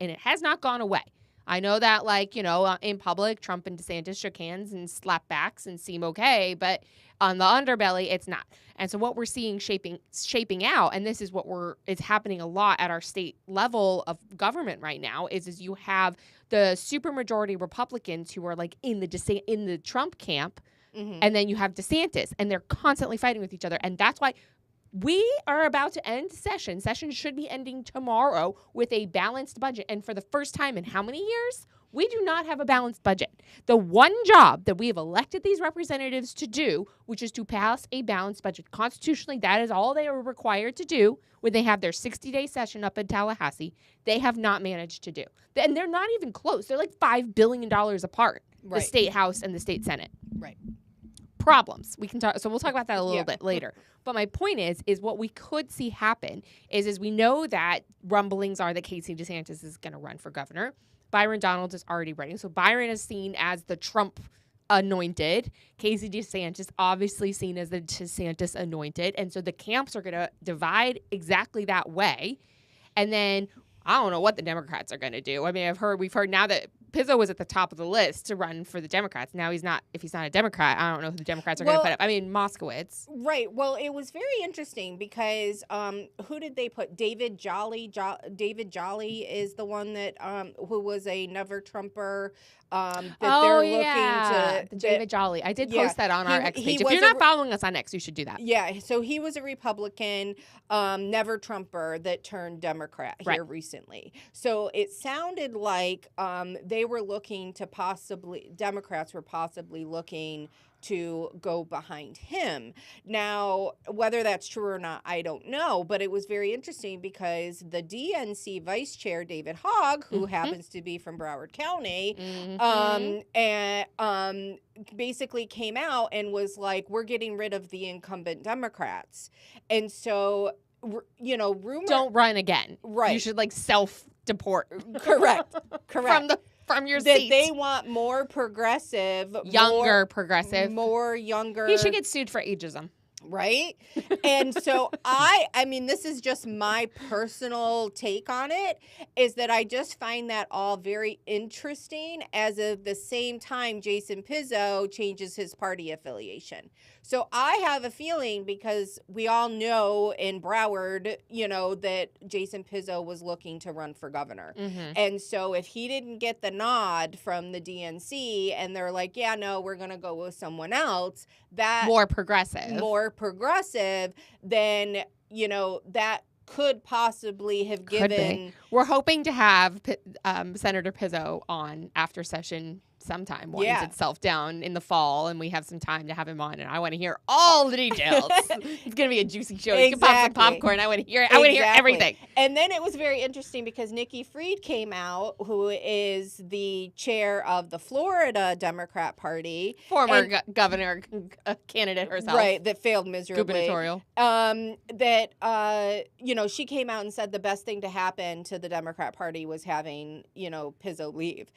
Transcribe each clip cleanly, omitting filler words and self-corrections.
and it has not gone away. I know that, like, in public, Trump and DeSantis shook hands and slapped backs and seem okay, but on the underbelly, it's not. And so what we're seeing shaping out, and this is what is happening a lot at our state level of government right now, is you have the supermajority Republicans who are like in the Trump camp, and then you have DeSantis, and they're constantly fighting with each other, and that's why. We are about to end session. Session should be ending tomorrow with a balanced budget. And for the first time in how many years? We do not have a balanced budget. The one job that we have elected these representatives to do, which is to pass a balanced budget. Constitutionally, that is all they are required to do when they have their 60-day session up in Tallahassee. They have not managed to do. And they're not even close. They're like $5 billion apart, the state house and the state senate. Right. Problems. We can talk. So we'll talk about that a little bit later. But my point is what we could see happen is we know that rumblings are that Casey DeSantis is going to run for governor. Byron Donalds is already running. So Byron is seen as the Trump anointed. Casey DeSantis obviously seen as the DeSantis anointed. And so the camps are going to divide exactly that way. And then I don't know what the Democrats are going to do. I mean, we've heard now that Pizzo was at the top of the list to run for the Democrats. Now he's not. If he's not a Democrat, I don't know who the Democrats are going to put up. I mean, Moskowitz. Right. Well, it was very interesting because who did they put? David Jolly. David Jolly is the one that who was a never Trumper. They're looking to David Jolly. I did post that on our X page. If you're not following us on X, you should do that. Yeah. So he was a Republican, never Trumper that turned Democrat here recently. So it sounded like they were looking to Democrats were possibly looking to go behind him. Now, whether that's true or not, I don't know, but it was very interesting because the DNC vice chair, David Hogg, who happens to be from Broward County, basically came out and was like, we're getting rid of the incumbent Democrats. And so, rumor... Don't run again. Right. You should, self-deport. Correct. From your that seat. They want more progressive. Progressive. More younger. He should get sued for ageism. Right? And so I mean, this is just my personal take on it, is that I just find that all very interesting as of the same time Jason Pizzo changes his party affiliation. So I have a feeling, because we all know in Broward, that Jason Pizzo was looking to run for governor. And so if he didn't get the nod from the DNC and they're like, yeah, no, we're going to go with someone else, that more progressive, then, that could possibly have given. We're hoping to have Senator Pizzo on after session sometime, winds itself down in the fall, and we have some time to have him on, and I want to hear all the details. It's going to be a juicy show. You can pop some popcorn. I want to hear it. I want to hear everything. And then it was very interesting because Nikki Fried came out, who is the chair of the Florida Democrat Party. Former governor candidate herself. Right, that failed miserably. Gubernatorial. She came out and said the best thing to happen to the Democrat Party was having, Pizzo leave.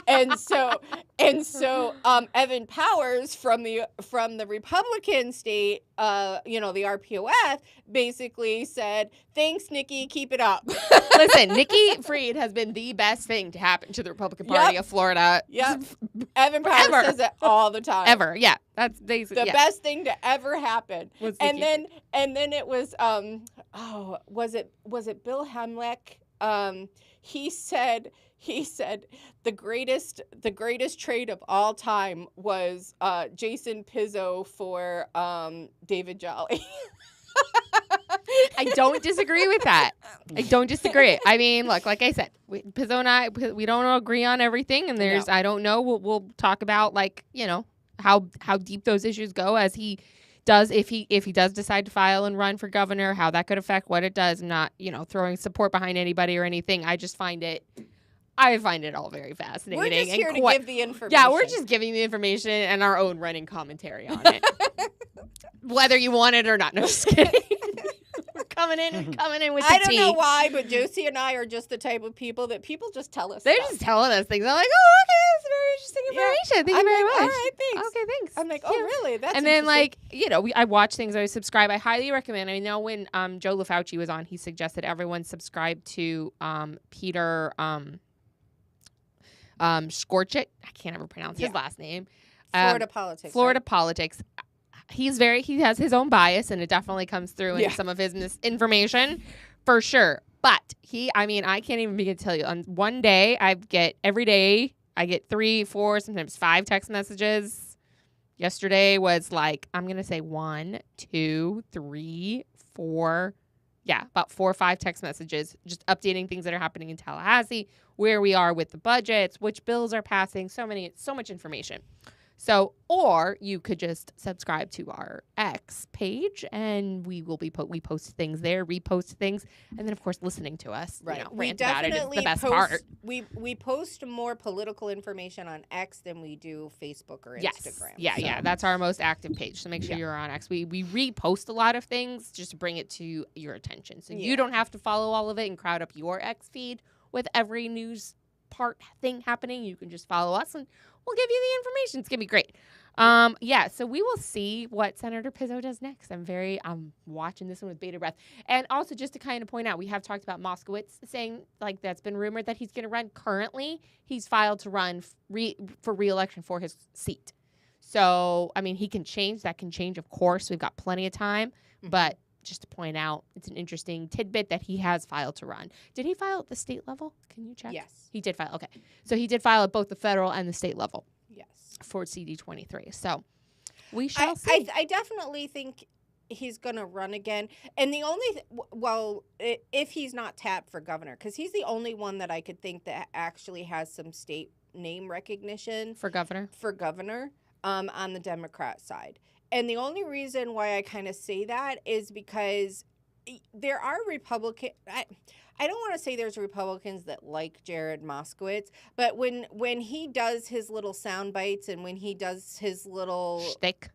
And so Evan Powers from the Republican state, the RPOF, basically said, "Thanks, Nikki, keep it up." Listen, Nikki Fried has been the best thing to happen to the Republican Party of Florida. Yep. Evan Powers says it all the time. Ever, yeah. That's basically the best thing to ever happen. And then it was was it Bill Hemlick? He said the greatest trade of all time was Jason Pizzo for David Jolly. I don't disagree with that. I don't disagree. I mean, look, like I said, Pizzo and I, we don't agree on everything, and I don't know. We'll talk about how deep those issues go as he does, if he does decide to file and run for governor, how that could affect what it does. I'm not, throwing support behind anybody or anything. I find it all very fascinating. We're just here to give the information. Yeah, we're just giving the information and our own running commentary on it. Whether you want it or not. No, just kidding. coming in with I the don't tea. know why, but Josie and I are just the type of people that people just tell us They're stuff. just telling us things. I'm like, oh, okay, that's very interesting information. Thank you very much. All right, thanks. Okay, thanks. I'm like, oh, really? That's and then interesting. I watch things. I subscribe. I highly recommend. I know when Joe LaFauci was on, he suggested everyone subscribe to Peter Scorchit. I can't ever pronounce his last name. Florida politics. Florida right? politics. He has his own bias, and it definitely comes through in some of his misinformation, for sure. But I can't even begin to tell you. On one day, every day I get 3, 4, sometimes 5 text messages. Yesterday was like, I'm gonna say 1, 2, 3, 4. Yeah, about 4 or 5 text messages, just updating things that are happening in Tallahassee, where we are with the budgets, which bills are passing, so much information. So, or you could just subscribe to our X page, and we post things there, repost things, and then of course listening to us, right? Rant about it is the best part. We post more political information on X than we do Facebook or Instagram. Yeah, that's our most active page. So make sure you're on X. We repost a lot of things just to bring it to your attention, so you don't have to follow all of it and crowd up your X feed with every news thing happening. You can just follow us and we'll give you the information. It's going to be great. So we will see what Senator Pizzo does next. I'm watching this one with bated breath. And also just to kind of point out, we have talked about Moskowitz saying, like, that's been rumored that he's going to run. Currently, he's filed to run for re-election for his seat. So, he can change. That can change, of course. We've got plenty of time. Mm-hmm. But just to point out, it's an interesting tidbit that he has filed to run. Did he file at the state level? Can you check? Yes. He did file. Okay. So he did file at both the federal and the state level. Yes. For CD23. So we shall see. I definitely think he's going to run again. And the only, if he's not tapped for governor, because he's the only one that I could think that actually has some state name recognition. For governor? For governor on the Democrat side. And the only reason why I kind of say that is because there are Republicans. I don't want to say there's Republicans that like Jared Moskowitz, but when he does his little sound bites and when he does his little shtick,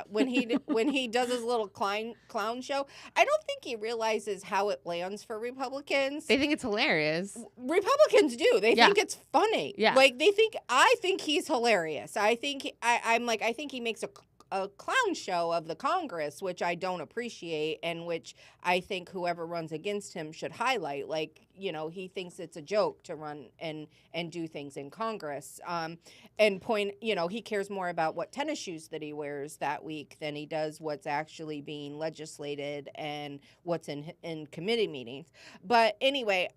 when he does his little clown show, I don't think he realizes how it lands for Republicans. They think it's hilarious. Republicans do. They think it's funny. Yeah, I think he's hilarious. I think I think he makes a clown show of the Congress, which I don't appreciate, and which I think whoever runs against him should highlight. He thinks it's a joke to run and do things in Congress, and point, he cares more about what tennis shoes that he wears that week than he does what's actually being legislated and what's in committee meetings. But anyway,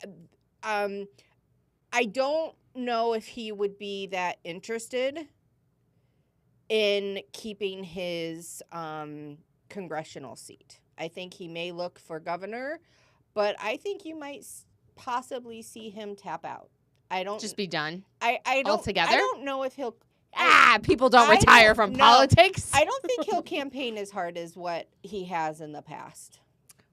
I don't know if he would be that interested in keeping his congressional seat. I think he may look for governor, but I think you might possibly see him tap out. I don't just be done. I don't altogether. I don't know if he'll. People don't retire from politics. I don't think he'll campaign as hard as what he has in the past.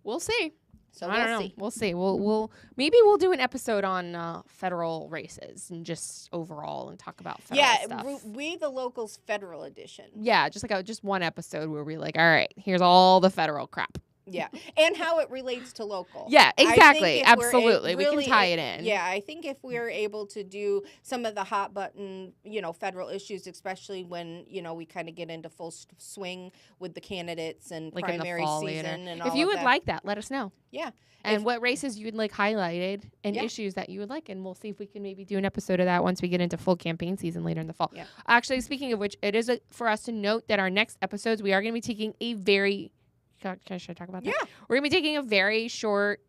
We'll see. So I don't know. We'll see. We'll maybe we'll do an episode on federal races and just overall and talk about federal stuff. We the Locals federal edition. Yeah, just one episode where we're like, all right, here's all the federal crap. Yeah, and how it relates to local. Yeah, exactly. Absolutely. We can tie it in. Yeah, I think if we're able to do some of the hot button, federal issues, especially when, we kind of get into full swing with the candidates and like primary season and all if you would that. Like that, let us know. Yeah. And what races you would like highlighted and issues that you would like. And we'll see if we can maybe do an episode of that once we get into full campaign season later in the fall. Yeah. Actually, speaking of which, it is for us to note that our next episodes, we are going to be taking a very... Should I talk about that? Yeah. We're going to be taking a very short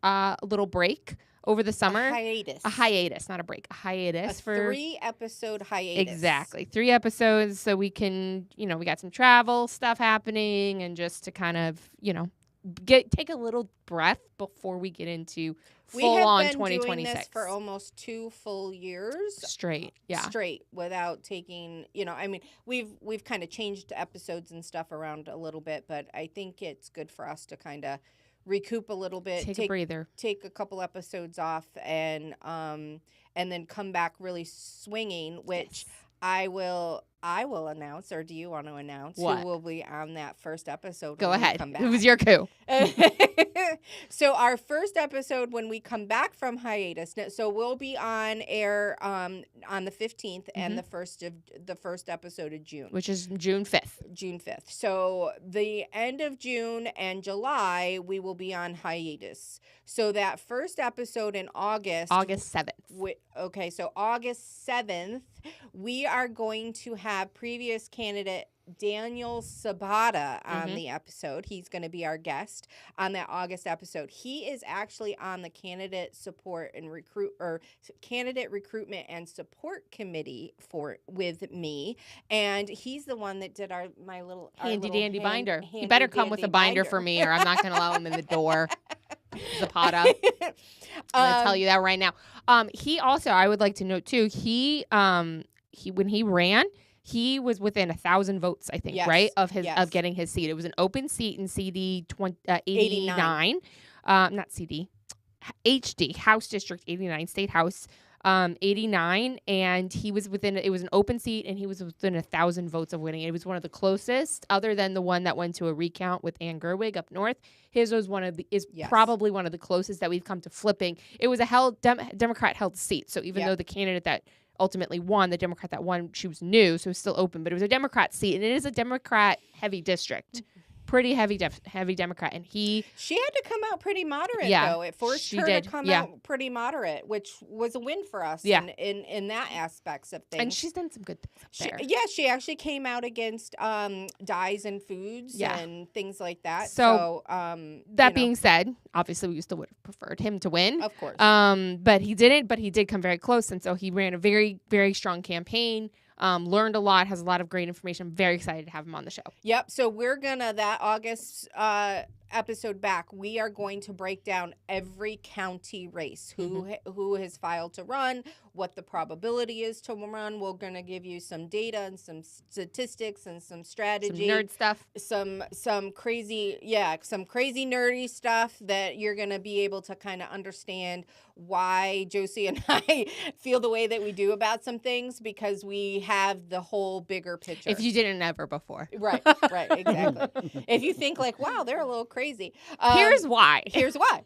little break over the summer. A hiatus, not a break. A hiatus. A 3-episode hiatus. Exactly. 3 episodes so we can, we got some travel stuff happening and just to kind of, take a little breath before we get into full-on 2026. We have been doing this for almost 2 full years. Straight, yeah. Straight, without taking, we've kind of changed episodes and stuff around a little bit, but I think it's good for us to kind of recoup a little bit. Take a breather. Take a couple episodes off and then come back really swinging, which... Yes. I will announce, or do you want to announce What? who will be on that first episode? Go when we ahead. come Who's back? your coup? So our first episode when we come back from hiatus, so we'll be on air on the 15th and the first episode of June, Which is June 5th. June 5th. So the end of June and July we will be on hiatus. So that first episode in August 7th. Okay, so August 7th, we are going to have previous candidate Daniel Sabata on the episode. He's going to be our guest on that August episode. He is actually on the candidate recruitment and support committee with me, and he's the one that did my little handy dandy binder. He better come with a binder for me, or I'm not going to allow him in the door. Zapata. I'm gonna tell you that right now. He also, I would like to note too, he when he ran, he was within 1,000 votes, I think, right? Of getting his seat. It was an open seat in CD 89. Not CD. HD, House District 89, State House 89, and he was it was an open seat, and he was within 1,000 votes of winning. It was one of the closest, other than the one that went to a recount with Ann Gerwig up north. His was probably one of the closest that we've come to flipping. It was a Democrat held seat, so even though the candidate that ultimately won, the Democrat that won, she was new, so it was still open, but it was a Democrat seat, and it is a Democrat heavy district. Pretty heavy Democrat, and she had to come out pretty moderate, though. It forced her to come out pretty moderate, which was a win for us in that aspects of things. And she's done some good things up there. She actually came out against dyes and foods and things like that. So that being said, obviously we still would have preferred him to win, of course. But he didn't. But he did come very close, and so he ran a very, very strong campaign. Learned a lot, has a lot of great information. I'm very excited to have him on the show. Yep. So we're that August episode back, we are going to break down every county race, who has filed to run, what the probability is to run. We're going to give you some data and some statistics and some strategy. Some nerd stuff. Some crazy nerdy stuff that you're going to be able to kind of understand why Josie and I feel the way that we do about some things, because we have the whole bigger picture. If you didn't ever before. Right, exactly. If you think like, wow, they're a little crazy. Here's why. Here's why.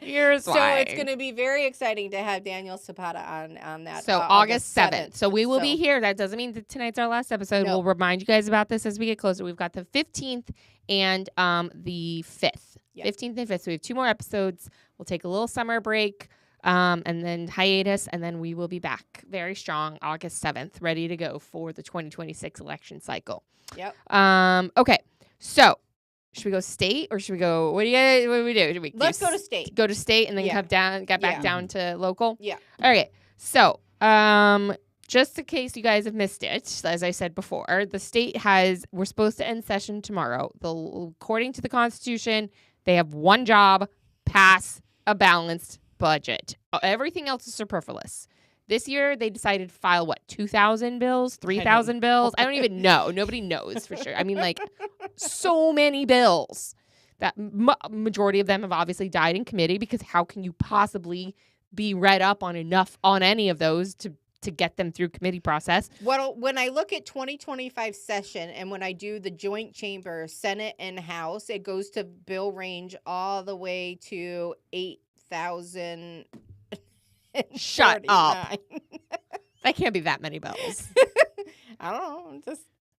Here's why. So it's going to be very exciting to have Daniel Zapata on that. So August 7th. So we will be here. That doesn't mean that tonight's our last episode. We'll remind you guys about this as we get closer. We've got the 15th and the 5th. Yep. 15th and 5th. So we have 2 more episodes. We'll take a little summer break. And then hiatus, and then we will be back very strong August 7th, ready to go for the 2026 election cycle. Yep. Okay. So should we go state, or should we go? What do we do? Let's go to state. Go to state, and then get back down to local. Yeah. Okay. So just in case you guys have missed it, as I said before, the state we're supposed to end session tomorrow. According to the Constitution, they have one job: pass a balanced budget. Everything else is superfluous. This year, they decided to file, 2,000 bills, 3,000 bills? I don't even know. Nobody knows for sure. I mean, so many bills. That majority of them have obviously died in committee, because how can you possibly be read up on any of those to get them through committee process? Well, when I look at 2025 session, and when I do the joint chamber, Senate and House, it goes to bill range all the way to 8,000. Shut up. That can't be that many bills. I don't know.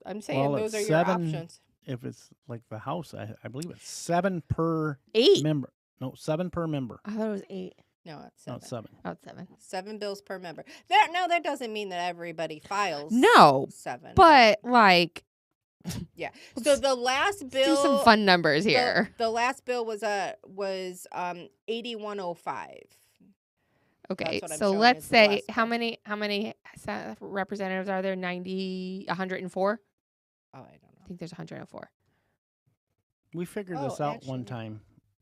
I'm saying those are your options. If it's like the House, I believe it's 7 per 8 member. No, 7 per member. I thought it was 8. No, it's 7. No, it's 7. Oh, it's 7. 7 bills per member. That doesn't mean that everybody files. No, 7. But yeah. So the last bill. Let's do some fun numbers here. The last bill was 8105. Okay, so let's say how many representatives are there? 104? Oh, I don't know. I think there's 104. We figured this out one time,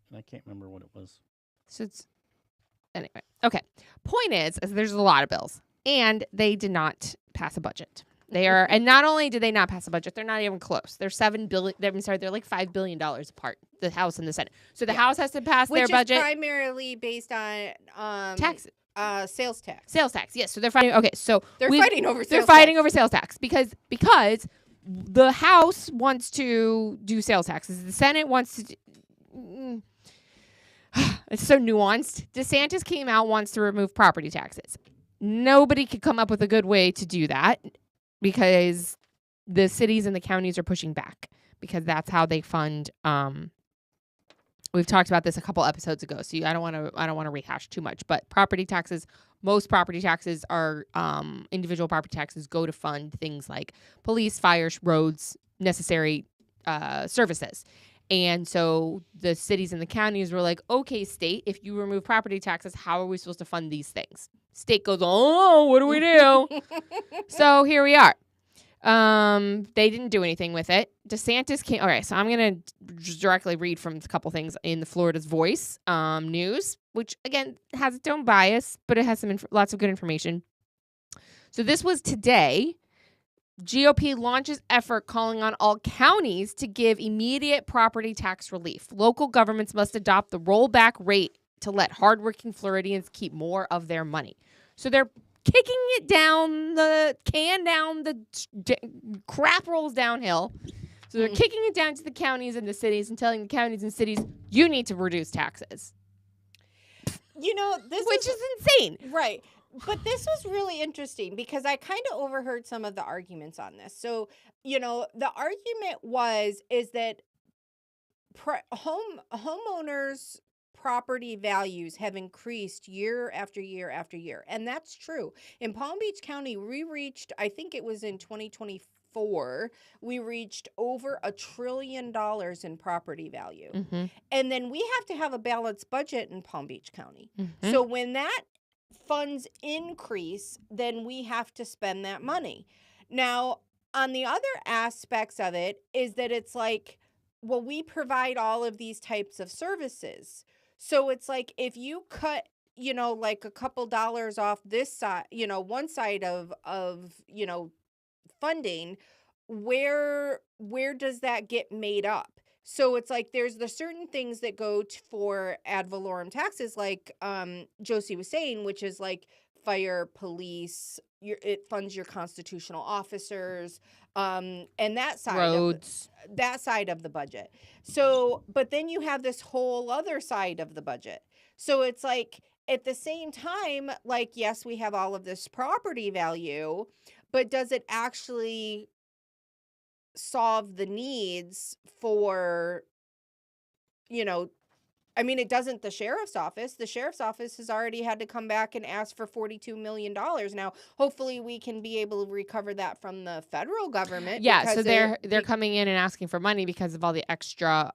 and I can't remember what it was. So it's anyway. Okay. Point is there's a lot of bills, and they did not pass a budget. They are, and not only did they not pass a budget, they're not even close. They're $7 billion. I'm sorry, they're like $5 billion apart. The House and the Senate. So the House has to pass their budget, which is primarily based on tax, sales tax. Sales tax. Yes. So they're fighting. Okay. So they're fighting over. They're fighting over sales tax because the House wants to do sales taxes. The Senate wants to. It's so nuanced. DeSantis came out, wants to remove property taxes. Nobody could come up with a good way to do that because the cities and the counties are pushing back because that's how they fund. We've talked about this a couple episodes ago, so I don't want to rehash too much. But property taxes, most property taxes are individual property taxes go to fund things like police, fire, roads, necessary services. And so the cities and the counties were like, okay, state, if you remove property taxes, how are we supposed to fund these things? State goes, oh, what do we do? So here we are. They didn't do anything with it. DeSantis came. Okay, so I'm going to just directly read from a couple things in the Florida's Voice news, which, again, has its own bias, but it has some lots of good information. So this was today. GOP launches effort calling on all counties to give immediate property tax relief. Local governments must adopt the rollback rate to let hardworking Floridians keep more of their money. So they're kicking it down the crap rolls downhill. So they're kicking it down to the counties and the cities and telling the counties and cities, you need to reduce taxes. You know, which is insane. Right. But this was really interesting because I kind of overheard some of the arguments on this. So, you know, the argument is that homeowners' property values have increased year after year after year. And that's true. In Palm Beach County, we reached, I think it was in 2024, we reached over $1 trillion in property value. Mm-hmm. And then we have to have a balanced budget in Palm Beach County. Mm-hmm. So when that funds increase, then we have to spend that money. Now, on the other aspects of it is that it's like, well, we provide all of these types of services. So it's like if you cut, you know, like a couple dollars off this side, you know, one side of you know, funding, where does that get made up? So it's like there's the certain things that go for ad valorem taxes, like Josie was saying, which is like fire, police. It funds your constitutional officers, and that side roads. That side of the budget. So, but then you have this whole other side of the budget. So it's like at the same time, like yes, we have all of this property value, but does it actually solve the needs for, you know, I mean, it doesn't the sheriff's office. The sheriff's office has already had to come back and ask for $42 million. Now, hopefully we can be able to recover that from the federal government. Yeah, so they're coming in and asking for money because of all the extra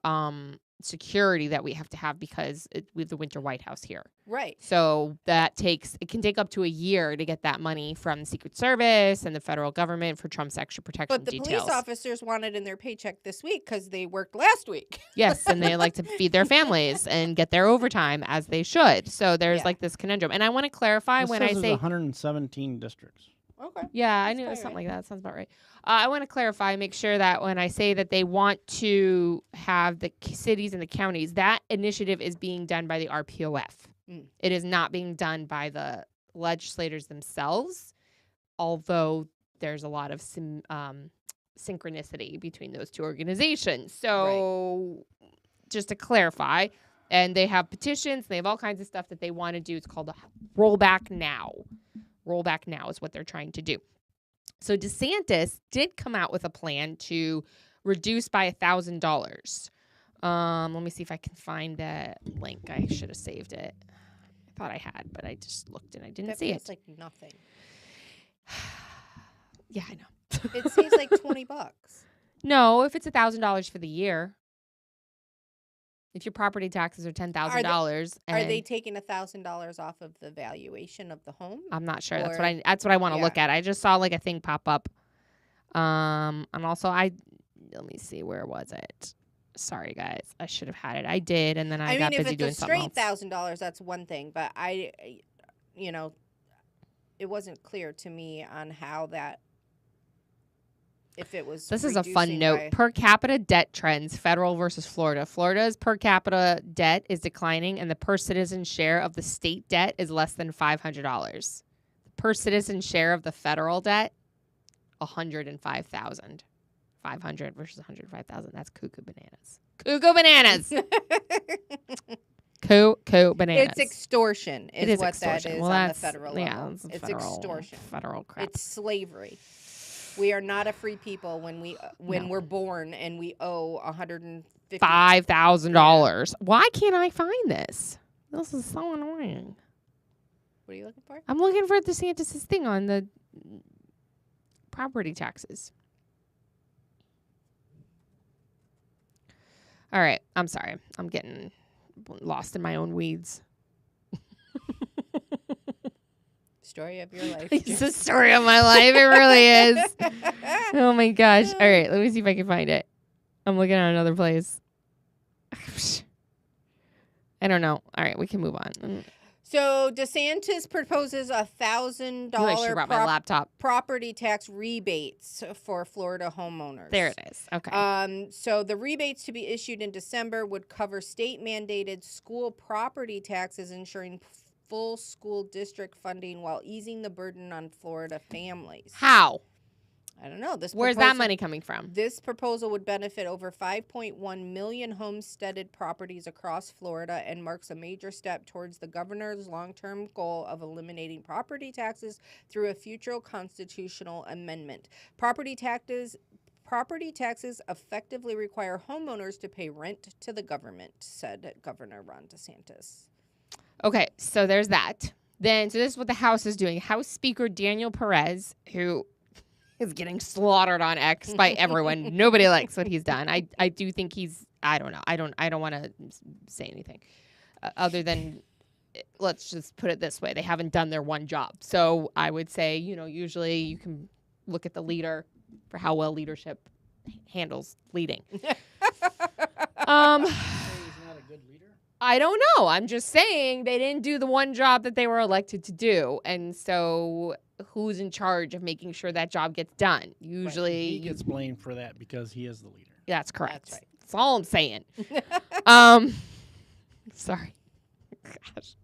security that we have to have because we have the Winter White House here. Right. So it can take up to a year to get that money from the Secret Service and the federal government for Trump's extra protection details. But the police officers want it in their paycheck this week because they worked last week. Yes, and they like to feed their families and get their overtime as they should. So there's like this conundrum. And I want to clarify when I say 117 districts. Okay. Yeah, I knew it was something like that. Sounds about right. I want to clarify, make sure that when I say that they want to have the cities and the counties, that initiative is being done by the RPOF. Mm. It is not being done by the legislators themselves, although there's a lot of synchronicity between those two organizations. So just to clarify, and they have petitions, they have all kinds of stuff that they want to do. It's called a rollback now. Rollback now is what they're trying to do. So DeSantis did come out with a plan to reduce by $1,000. Let me see if I can find that link. I should have saved it. I thought I had, but I just looked and I didn't see it. It's like nothing. Yeah, I know. It seems like $20. No, if it's $1,000 for the year. If your property taxes are $10,000, are they taking $1,000 off of the valuation of the home? I'm not sure. That's what I want to look at. I just saw like a thing pop up. And also let me see, where was it? Sorry guys, I should have had it. I did, and then I got busy doing something else. If it's a straight $1,000, that's one thing. But it wasn't clear to me on how that if it was. This is a fun reducing note. by- Per capita debt trends, federal versus Florida. Florida's per capita debt is declining, and the per citizen share of the state debt is less than $500. Per citizen share of the federal debt, $105,000. 500 versus 105,000. That's cuckoo bananas. Cuckoo bananas. Cuckoo bananas. It's extortion. It is what extortion. that is Well, on the that's- federal yeah, level. it's It's federal- extortion. Federal crap. It's slavery. We are not a free people when No. we're born and we owe $150. $5,000. Why can't I find this? This is so annoying. What are you looking for? I'm looking for DeSantis' thing on the property taxes. All right. I'm sorry. I'm getting lost in my own weeds. Story of your life. It's the story of my life. It really is. Oh my gosh. All right. Let me see if I can find it. I'm looking at another place. I don't know. All right. We can move on. So DeSantis proposes $1,000 I should have brought my laptop. property tax rebates for Florida homeowners. There it is. Okay. So the rebates to be issued in December would cover state-mandated school property taxes, ensuring full school district funding while easing the burden on Florida families. How? I don't know. Where's that money coming from? This proposal would benefit over 5.1 million homesteaded properties across Florida and marks a major step towards the governor's long-term goal of eliminating property taxes through a future constitutional amendment. Property taxes effectively require homeowners to pay rent to the government, said Governor Ron DeSantis. Okay, so there's that. So this is what the House is doing. House Speaker Daniel Perez, who is getting slaughtered on X by everyone. Nobody likes what he's done. I do think I don't know. I don't want to say anything other than let's just put it this way. They haven't done their one job. So I would say, usually you can look at the leader for how well leadership handles leading. He's not a good leader. I don't know. I'm just saying they didn't do the one job that they were elected to do. And so who's in charge of making sure that job gets done? Usually He gets blamed for that because he is the leader. that's correct. That's right. That's all I'm saying. Sorry. Gosh.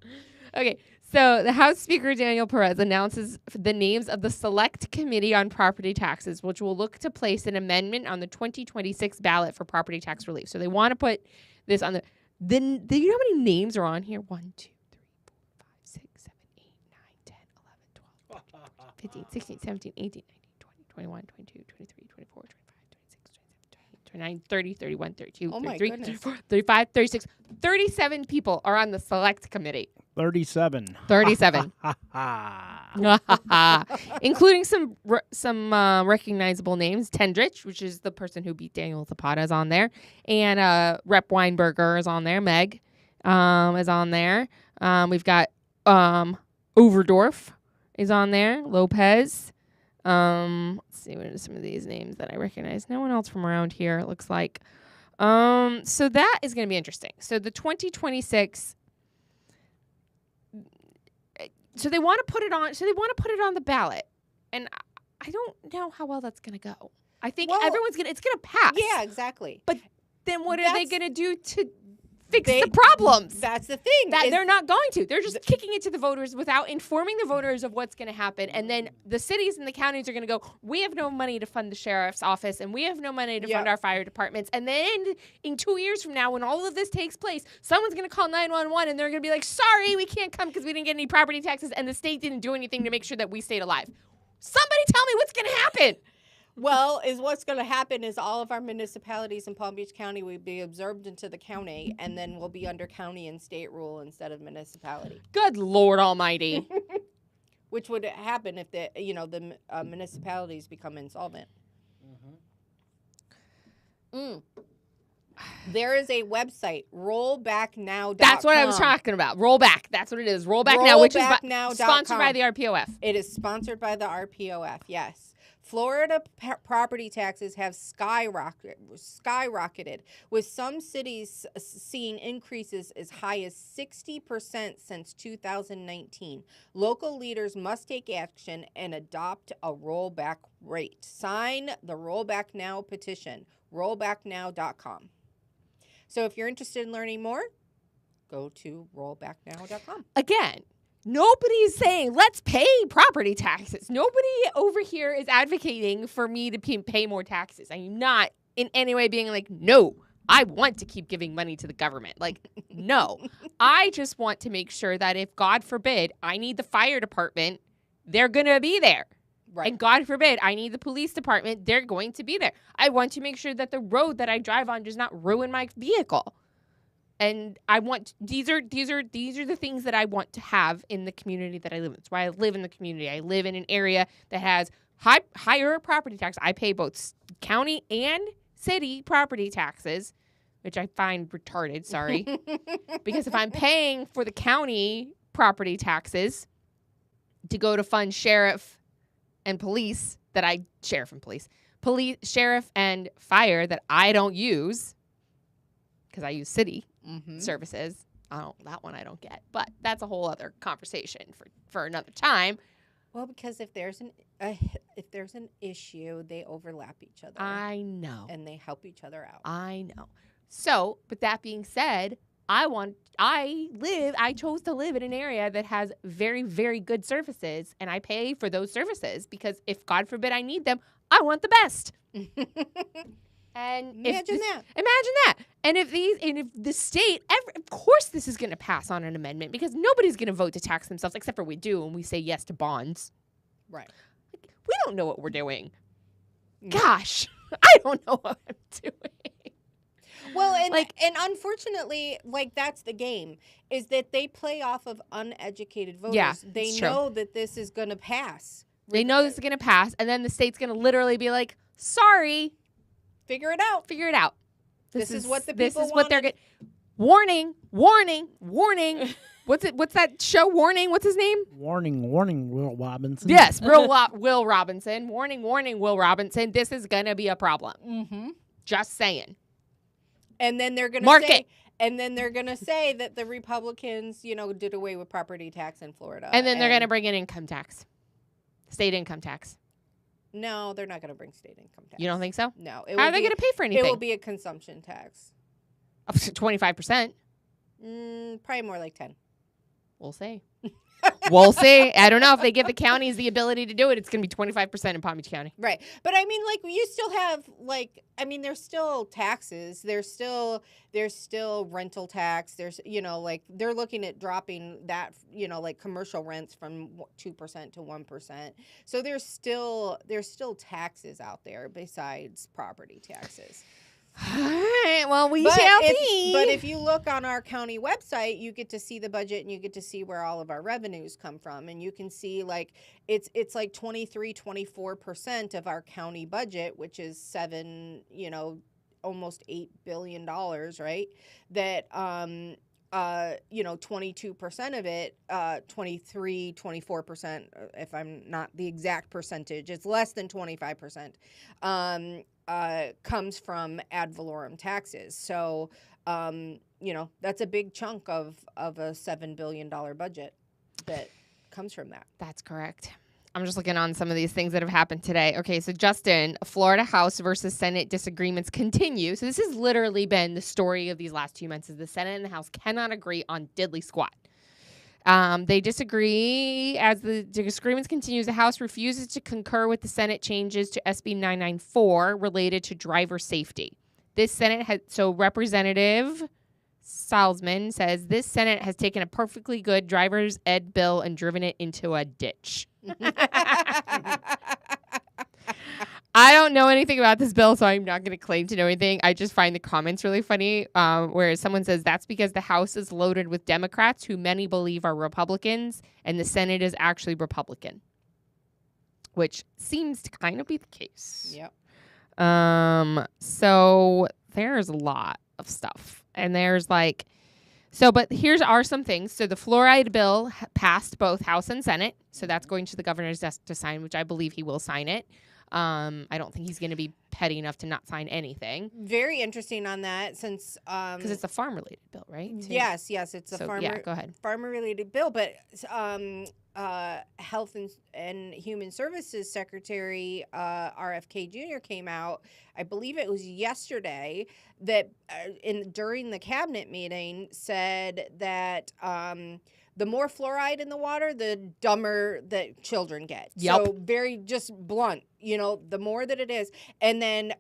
Okay. So the House Speaker Daniel Perez announces the names of the Select Committee on Property Taxes, which will look to place an amendment on the 2026 ballot for property tax relief. So they want to put this on the. Then do you know how many names are on here? 1, 2, 3, 4, 5, 6, 7, 8, 9, 10, 11, 12, 13, 15, 16, 17, 18, 19, 20, 21, 22, 23, 24, 25, 26, 27, 28, 29, 30, 31, 32, Oh my 33, goodness. 34, 35, 36. 37 people are on the Select Committee. 37. 37. Ha ha. Including some recognizable names. Tendrich, which is the person who beat Daniel Zapata, is on there. And Rep. Weinberger is on there. Meg is on there. We've got Overdorf is on there. Lopez. Let's see, what are some of these names that I recognize? No one else from around here, it looks like. So that is going to be interesting. So the 2026... So they want to put it on. So they want to put it on the ballot, and I don't know how well that's going to go. I think it's going to pass. Yeah, exactly. But then what are they That's- going to do to fix the problems? That's the thing. That is- they're not going to. They're just kicking it to the voters without informing the voters of what's going to happen. And then the cities and the counties are going to go, we have no money to fund the sheriff's office, and we have no money to fund our fire departments. And then in 2 years from now, when all of this takes place, someone's going to call 911, and they're going to be like, sorry, we can't come because we didn't get any property taxes, and the state didn't do anything to make sure that we stayed alive. Somebody tell me what's going to happen. Well, what's going to happen is all of our municipalities in Palm Beach County will be absorbed into the county, and then we'll be under county and state rule instead of municipality. Good Lord Almighty. Which would happen if the municipalities become insolvent. There is a website, rollbacknow.com. That's what I was talking about. Rollback. That's what it is. Rollback Now, which is Rollbacknow.com. sponsored by the RPOF. It is sponsored by the RPOF, yes. Florida property taxes have skyrocketed, with some cities seeing increases as high as 60% since 2019. Local leaders must take action and adopt a rollback rate. Sign the Rollback Now petition, rollbacknow.com. So if you're interested in learning more, go to rollbacknow.com. Again, nobody's saying let's pay property taxes. Nobody over here is advocating for me to pay more taxes. I'm not in any way being like, no, I want to keep giving money to the government. Like, no. I just want to make sure that if, God forbid, I need the fire department, they're going to be there. Right. And God forbid, I need the police department, they're going to be there. I want to make sure that the road that I drive on does not ruin my vehicle. And I want these are the things that I want to have in the community that I live in. That's why I live in the community. I live in an area that has higher property tax. I pay both county and city property taxes, which I find retarded, sorry. Because if I'm paying for the county property taxes to go to fund sheriff and police sheriff and fire that I don't use because I use city services. That one I don't get, but that's a whole other conversation for another time. Well, because if there's an issue, they overlap each other. I know. And they help each other out. I know. So, but that being said, I chose to live in an area that has very, very good services, and I pay for those services because if, God forbid, I need them, I want the best. And imagine that. And if the state, of course, this is going to pass on an amendment because nobody's going to vote to tax themselves except for we do, and we say yes to bonds. Right. We don't know what we're doing. Gosh, I don't know what I'm doing. Well, and unfortunately, that's the game, is that they play off of uneducated voters. Yeah, they know that this is going to pass. They know this is going to pass, and then the state's going to literally be like, sorry. Figure it out. This is what the people This is what they're getting. Warning. What's that show? Warning. What's his name? Warning, Will Robinson. Yes, Will Robinson. Warning, Will Robinson. This is going to be a problem. Mm-hmm. Just saying. And then they're going to Mark it. And then they're going to say that the Republicans, did away with property tax in Florida. And then they're going to bring in income tax. State income tax. No, they're not going to bring state income tax. You don't think so? No. How are they going to pay for anything? It will be a consumption tax. Up to 25%. Probably more like 10. We'll see. We'll see. I don't know if they give the counties the ability to do it. It's going to be 25% in Palm Beach County. Right. But I mean, you still have there's still taxes. There's still rental tax. There's, they're looking at dropping that, commercial rents from 2% to 1%. So there's still taxes out there besides property taxes. All right. Well, we shall see. But if you look on our county website, you get to see the budget and you get to see where all of our revenues come from. And you can see it's like 23-24% of our county budget, which is almost $8 billion, right? That 22% of it, 24%, if I'm not the exact percentage, it's less than 25%, comes from ad valorem taxes. So, that's a big chunk of a $7 billion budget that comes from that. That's correct. I'm just looking on some of these things that have happened today. Okay, so Justin, Florida House versus Senate disagreements continue. So this has literally been the story of these last 2 months is the Senate and the House cannot agree on diddly squat. They disagree. As the disagreements continues, the House refuses to concur with the Senate changes to SB 994 related to driver safety. This Senate Representative Salzman says this Senate has taken a perfectly good driver's ed bill and driven it into a ditch. I don't know anything about this bill, so I'm not going to claim to know anything. I just find the comments really funny, where someone says that's because the House is loaded with Democrats who many believe are Republicans, and the Senate is actually Republican, which seems to kind of be the case. Yep. So there's a lot of stuff, and there's but here's some things. So the fluoride bill passed both House and Senate, so that's going to the governor's desk to sign, which I believe he will sign it. I don't think he's going to be petty enough to not sign anything. Very interesting on that, since because it's a farm-related bill, right? too? Yes, it's a go ahead. farmer-related bill, but Health and Human Services Secretary RFK Jr. came out, I believe it was yesterday, that during the cabinet meeting said that the more fluoride in the water, the dumber that children get. Yep. So very just blunt, the more that it is. And then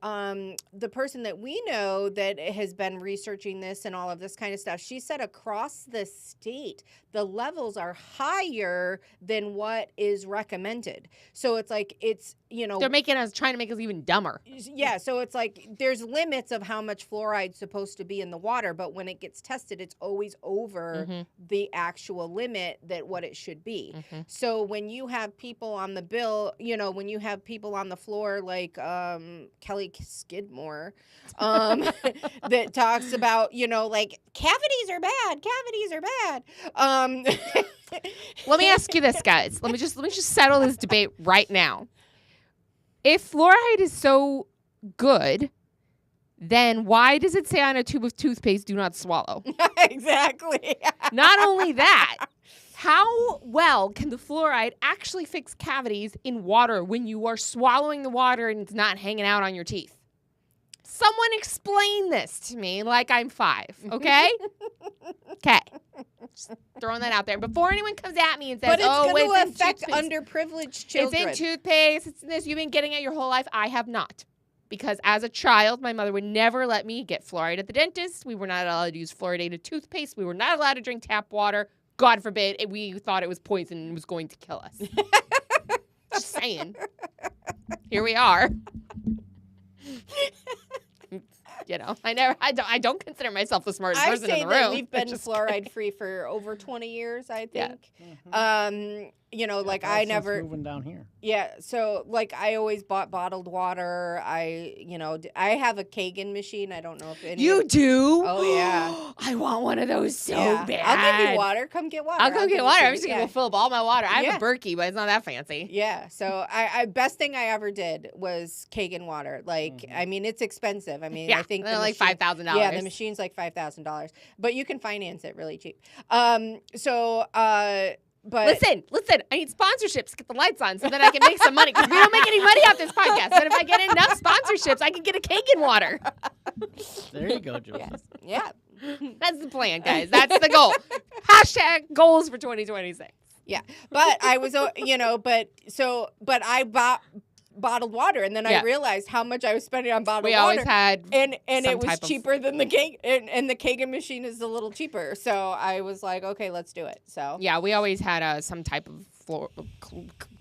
the person that we know that has been researching this and all of this kind of stuff, she said across the state, the levels are higher than what is recommended. So it's like, they're trying to make us even dumber. Yeah, so it's like there's limits of how much fluoride's supposed to be in the water, but when it gets tested, it's always over the actual limit that what it should be. So when you have people on the bill, when you have people on the floor like Kelly Skidmore that talks about, like cavities are bad. Let me ask you this, guys. Let me just settle this debate right now. If fluoride is so good, then why does it say on a tube of toothpaste, do not swallow? Exactly. Not only that, how well can the fluoride actually fix cavities in water when you are swallowing the water and it's not hanging out on your teeth? Someone explain this to me like I'm 5, okay? Okay. Just throwing that out there. Before anyone comes at me and says, but it's going to affect toothpaste. Underprivileged children. It's in toothpaste. It's in this. You've been getting it your whole life. I have not. Because as a child, my mother would never let me get fluoride at the dentist. We were not allowed to use fluoridated toothpaste. We were not allowed to drink tap water. God forbid. We thought it was poison and was going to kill us. Just saying. Here we are. I don't consider myself the smartest person in the room. I say that we've been fluoride free for over 20 years, I think. Mm-hmm. I never moving down here. Yeah, so I always bought bottled water. I have a Kagan machine. I don't know if any You do? Oh yeah. I want one of those so bad. I'll give you water. Come get water. I'll come get water. I'm just gonna go fill up all my water. I have a Berkey, but it's not that fancy. Yeah. So I best thing I ever did was Kagan water. I mean, it's expensive. I mean, I think they're like $5,000. Yeah, the machine's like $5,000, but you can finance it really cheap. But listen, I need sponsorships. Get the lights on so that I can make some money. Because we don't make any money off this podcast. But if I get enough sponsorships, I can get a Kagan water. There you go, Joseph. Yes. Yeah. That's the plan, guys. That's the goal. # goals for 2026. Yeah. But I was, but I bought bottled water, and then I realized how much I was spending on bottled water. We always had and it was cheaper than the Kagan, and the Kagan machine is a little cheaper. So I was like, okay, let's do it. So yeah, we always had some type of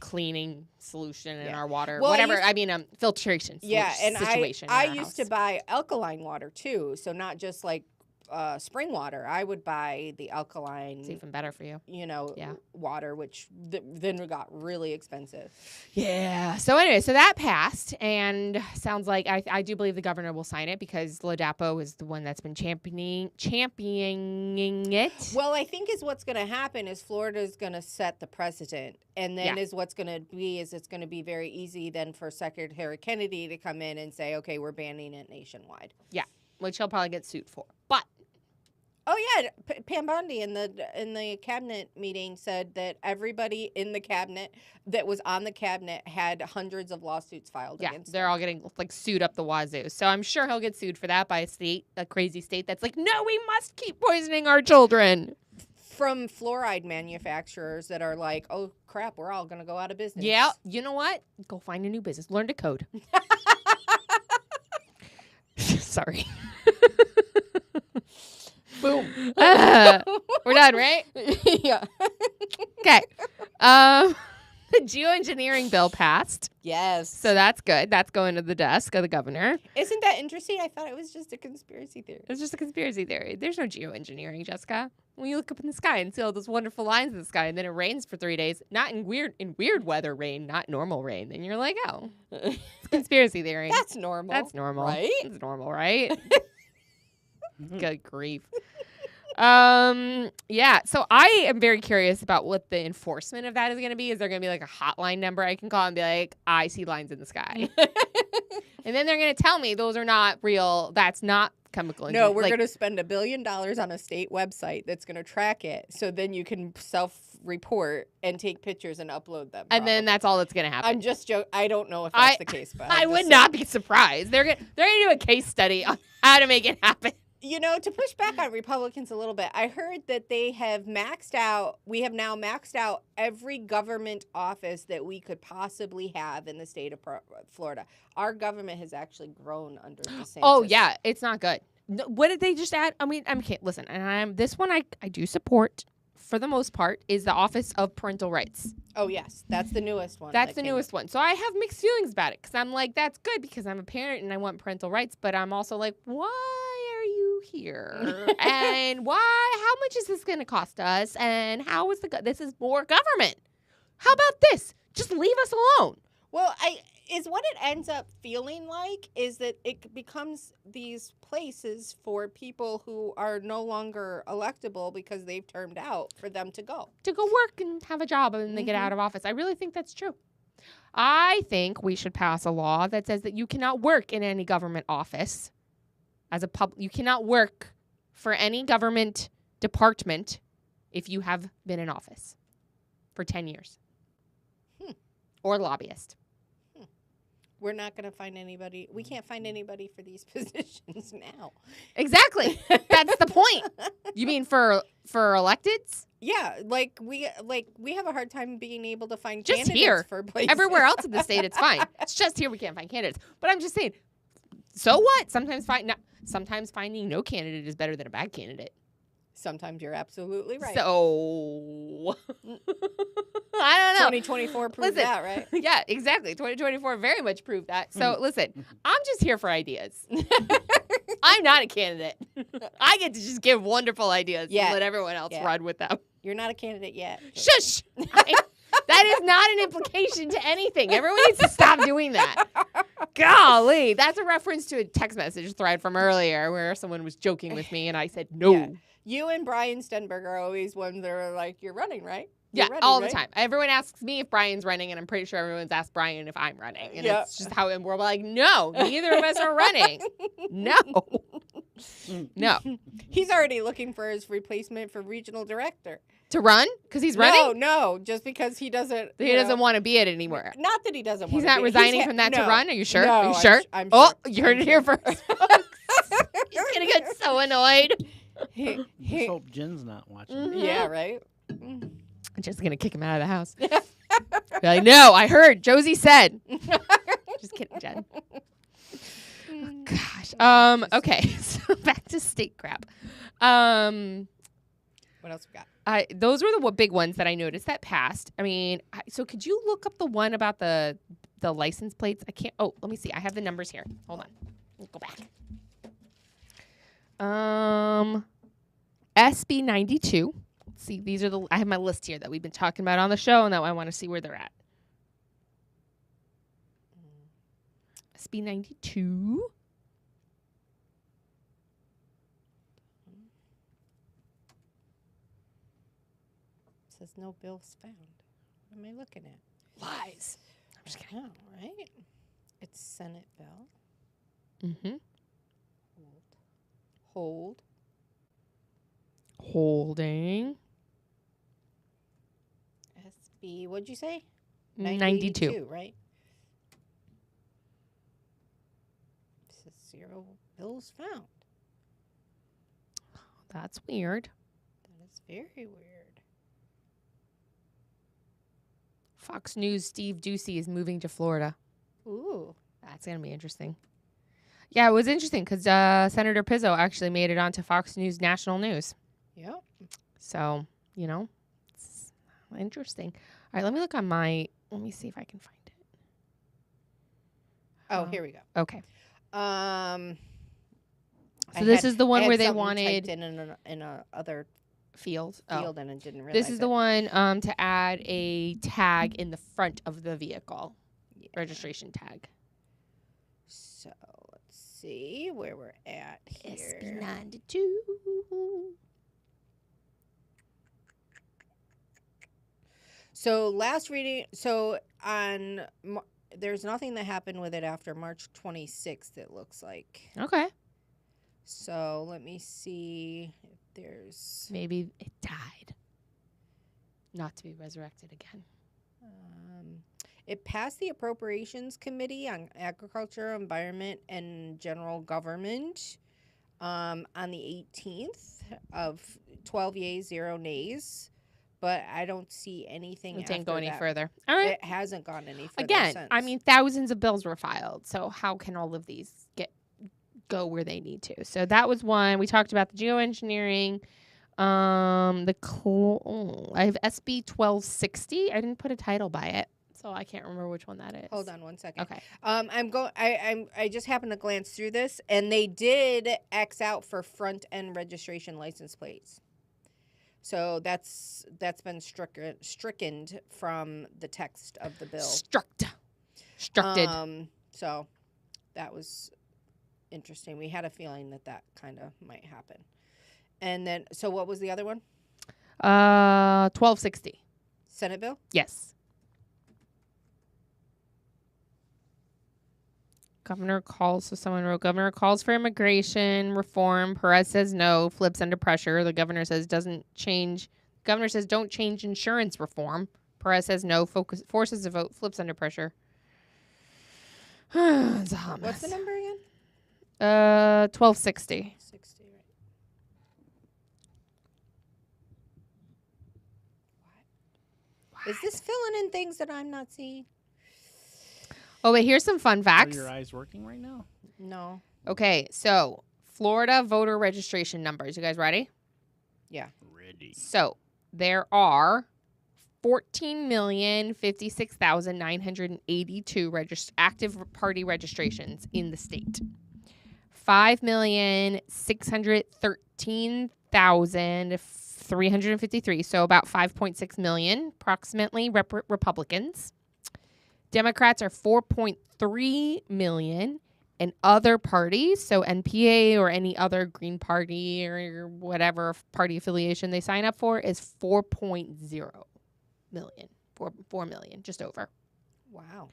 cleaning solution in our water, filtration. Situation. I used to buy alkaline water too, so not just like spring water. I would buy the alkaline. It's even better for you. Water, which then got really expensive. Yeah. So anyway, that passed, and sounds like I do believe the governor will sign it because LaDapo is the one that's been championing it. Well, I think what's going to happen is Florida is going to set the precedent, and then it's going to be very easy then for Secretary Kennedy to come in and say, okay, we're banning it nationwide. Yeah, which he'll probably get sued for, but. Oh yeah, Pam Bondi in the cabinet meeting said that everybody in the cabinet that was on the cabinet had hundreds of lawsuits filed against them. They're all getting sued up the wazoo. So I'm sure he'll get sued for that by a crazy state that's like, no, we must keep poisoning our children. From fluoride manufacturers that are like, oh crap, we're all gonna go out of business. Yeah, you know what? Go find a new business. Learn to code. Sorry. Boom. We're done, right? Yeah. Okay. The geoengineering bill passed. Yes. So that's good. That's going to the desk of the governor. Isn't that interesting? I thought it was just a conspiracy theory. It's just a conspiracy theory. There's no geoengineering, Jessica. When you look up in the sky and see all those wonderful lines in the sky, and then it rains for 3 days, not in weird weather rain, not normal rain, then you're like, oh, it's conspiracy theory. That's normal. That's normal. Right? It's normal, right? Good grief. Yeah. So I am very curious about what the enforcement of that is going to be. Is there going to be like a hotline number I can call and be like, I see lines in the sky? And then they're going to tell me those are not real. That's not chemical No, engineering. we're going to spend $1 billion on a state website that's going to track it. So then you can self-report and take pictures and upload them. And then that's all that's going to happen. I'm just joking. I don't know if that's the case, but I would not be surprised. They're going to do a case study on how to make it happen. You know, to push back on Republicans a little bit, I heard that they have maxed out, we have now maxed out every government office that we could possibly have in the state of Florida. Our government has actually grown under DeSantis. Oh, yeah. It's not good. What did they just add? I mean, listen, and this one I do support for the most part is the Office of Parental Rights. Oh, yes. That's the newest one. That's the newest one. So I have mixed feelings about it because I'm like, that's good because I'm a parent and I want parental rights. But I'm also like, why are you here? And how much is this going to cost us? And how is this is more government. How about this? Just leave us alone. Well, what it ends up feeling like is that it becomes these places for people who are no longer electable because they've termed out for them to go work and have a job and they get out of office. I really think that's true. I think we should pass a law that says that you cannot work in any government office you cannot work for any government department if you have been in office for 10 years or lobbyist. We're not going to find anybody. We can't find anybody for these positions now. Exactly. That's the point. You mean for electeds? Yeah, we have a hard time being able to find just candidates here. For places. Everywhere else in the state, it's fine. It's just here we can't find candidates. But I'm just saying, so what? Sometimes finding no candidate is better than a bad candidate. Sometimes you're absolutely right. So, I don't know. 2024 proved that, right? Yeah, exactly. 2024 very much proved that. So, listen, I'm just here for ideas. I'm not a candidate. I get to just give wonderful ideas and let everyone else run with them. You're not a candidate yet. Shush! That is not an implication to anything. Everyone needs to stop doing that. Golly. That's a reference to a text message thread from earlier where someone was joking with me and I said, no. Yeah. You and Brian Stenberg are always ones that are like, you're running, right? You're running, all right? the time. Everyone asks me if Brian's running, and I'm pretty sure everyone's asked Brian if I'm running. And it's just how we're like, no, neither of us are running. No. No. He's already looking for his replacement for regional director. To run? Because he's running? No, just because he doesn't. He doesn't want to be it anymore. Not that he doesn't want to be. He's not resigning from that to run? Are you sure? No, are you sure? I'm oh, sure. you heard it here first. He's going to get so annoyed. Just hope Jen's not watching. Mm-hmm. Yeah, right? I'm just going to kick him out of the house. Be like, no, I heard. Josie said. Just kidding, Jen. Oh, gosh. Okay, so back to state crap. What else we got? Those were the big ones that I noticed that passed. I mean, so could you look up the one about the license plates? I can't. Oh, let me see. I have the numbers here. Hold on. Let's go back. SB 92. Let's see, these are I have my list here that we've been talking about on the show, and now I want to see where they're at. SB 92. It says no bills found. What am I looking at? Lies. I'm just kidding. Oh, right. It's Senate bill. Mm-hmm. Holding. SB, what'd you say? 92. Right? It says 0 bills found. That's weird. That is very weird. Fox News Steve Ducey is moving to Florida. Ooh. That's going to be interesting. Yeah, it was interesting because Senator Pizzo actually made it onto Fox News National News. Yep. So, it's interesting. All right, let me look on let me see if I can find it. Oh, here we go. Okay. So this is the one where they typed wanted in a other field. and it didn't realize This is the one to add a tag in the front of the vehicle. Yeah. Registration tag. So let's see where we're at here. SB 92. So last reading, so on, there's nothing that happened with it after March 26th, it looks like. Okay. So let me see if there's... Maybe it died. Not to be resurrected again. It passed the Appropriations Committee on Agriculture, Environment, and General Government on the 18th of 12 yeas, 0 nays. But I don't see anything It didn't after go any that. further. All right. It hasn't gone any further Again, since. I mean, thousands of bills were filed. So how can all of these go where they need to? So that was one. We talked about the geoengineering. I have SB 1260. I didn't put a title by it, so I can't remember which one that is. Hold on one second. Okay. I just happened to glance through this, and they did X out for front end registration license plates. So that's been stricken from the text of the bill. Structed. So that was interesting. We had a feeling that kind of might happen. And then, so what was the other one? 1260. Senate bill? Yes. Governor calls for immigration reform. Perez says no, flips under pressure. The governor says don't change insurance reform. Perez says no, forces a vote, flips under pressure. It's a hot mess. What's the number again? 1260. 60, right. What? Is this filling in things that I'm not seeing? Oh, wait, here's some fun facts. Are your eyes working right now? No. Okay, so Florida voter registration numbers. You guys ready? Yeah. Ready. So there are 14,056,982 active party registrations in the state. 5,613,353, so about 5.6 million, approximately, Republicans. Democrats are 4.3 million, and other parties, so NPA or any other Green Party or whatever party affiliation they sign up for, is 4.0 million. 4 million, just over. Wow.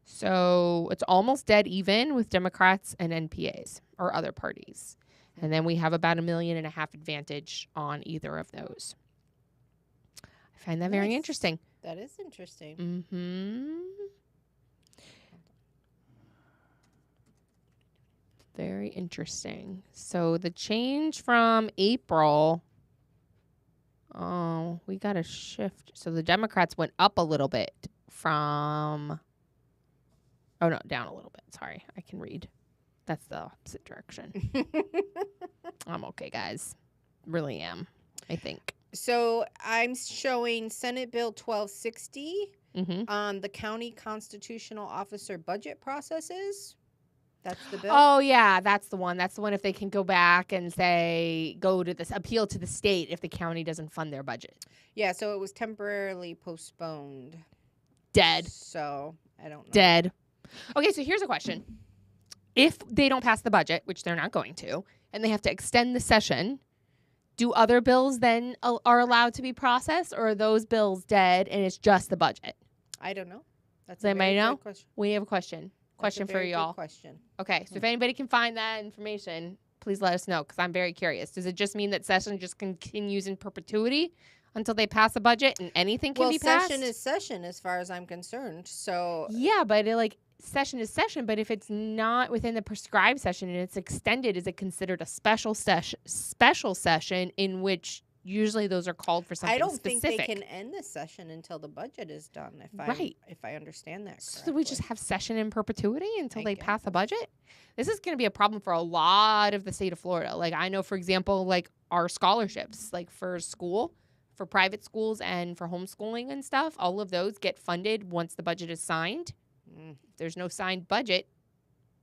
So it's almost dead even with Democrats and NPAs or other parties. And then we have about 1.5 million advantage on either of those. I find that very interesting. That is interesting. Mm-hmm. Very interesting. So the change from April, we got a shift. So the Democrats went up a little bit from, down a little bit. Sorry, I can read. That's the opposite direction. I'm okay, guys. Really am, I think. So I'm showing Senate Bill 1260 Mm-hmm. on the county constitutional officer budget processes. That's the bill? Oh, yeah, that's the one. That's the one if they can go back and say, appeal to the state if the county doesn't fund their budget. Yeah, so it was temporarily postponed. Dead. So, I don't know. Dead. Okay, so here's a question. If they don't pass the budget, which they're not going to, and they have to extend the session, do other bills then are allowed to be processed, or are those bills dead and it's just the budget? I don't know. That's Does anybody know? good question. We have a question. Question for y'all. Question. Okay, so if anybody can find that information, please let us know, because I'm very curious. Does it just mean that session just continues in perpetuity until they pass a budget and anything can be passed? Session is session as far as I'm concerned. So yeah, but session is session. But if it's not within the prescribed session and it's extended, is it considered a special session in which usually those are called for something specific? think they can end the session until the budget is done. If I understand that correctly. So we just have session in perpetuity until they pass a guess. budget? This is going to be a problem for a lot of the state of Florida. Like, I know, for example, our scholarships, for school, for private schools and for homeschooling and stuff, all of those get funded once the budget is signed. If there's no signed budget,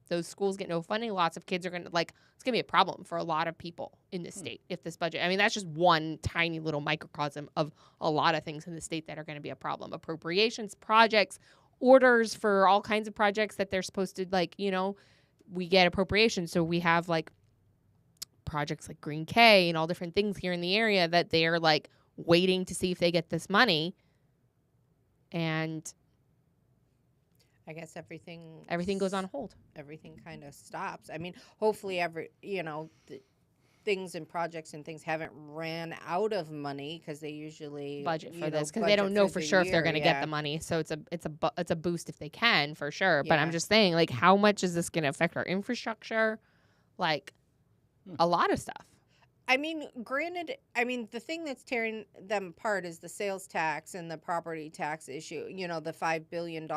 those schools get no funding. Lots of kids are going to, it's going to be a problem for a lot of people in the state if this budget, that's just one tiny little microcosm of a lot of things in the state that are going to be a problem. Appropriations, projects, orders for all kinds of projects that they're supposed to, we get appropriations. So we have projects like Green K and all different things here in the area that they're waiting to see if they get this money. And I guess everything goes on hold. Everything kind of stops. I mean, hopefully the things and projects and things haven't ran out of money, because they usually budget for this, because they don't know for sure if they're going to get the money. So it's a boost if they can, for sure. But I'm just saying, like, how much is this going to affect our infrastructure? Like, a lot of stuff. I mean, granted, the thing that's tearing them apart is the sales tax and the property tax issue, the $5 billion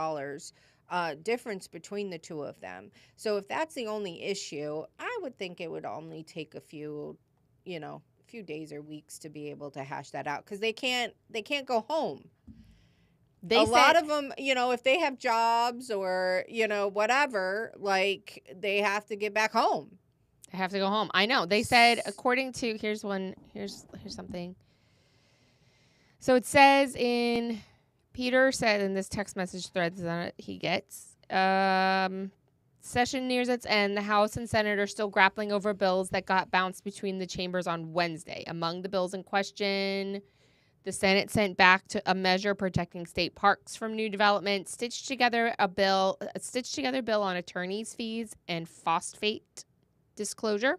difference between the two of them. So if that's the only issue, I would think it would only take a few days or weeks to be able to hash that out, because they can't go home. A lot of them, if they have jobs or, whatever, like, they have to get back home. I have to go home. I know. They said, according to, here's something. So it says Peter said in this text message thread that he gets, session nears its end. The House and Senate are still grappling over bills that got bounced between the chambers on Wednesday. Among the bills in question, the Senate sent back to a measure protecting state parks from new development, stitched together bill on attorneys' fees and phosphate disclosure,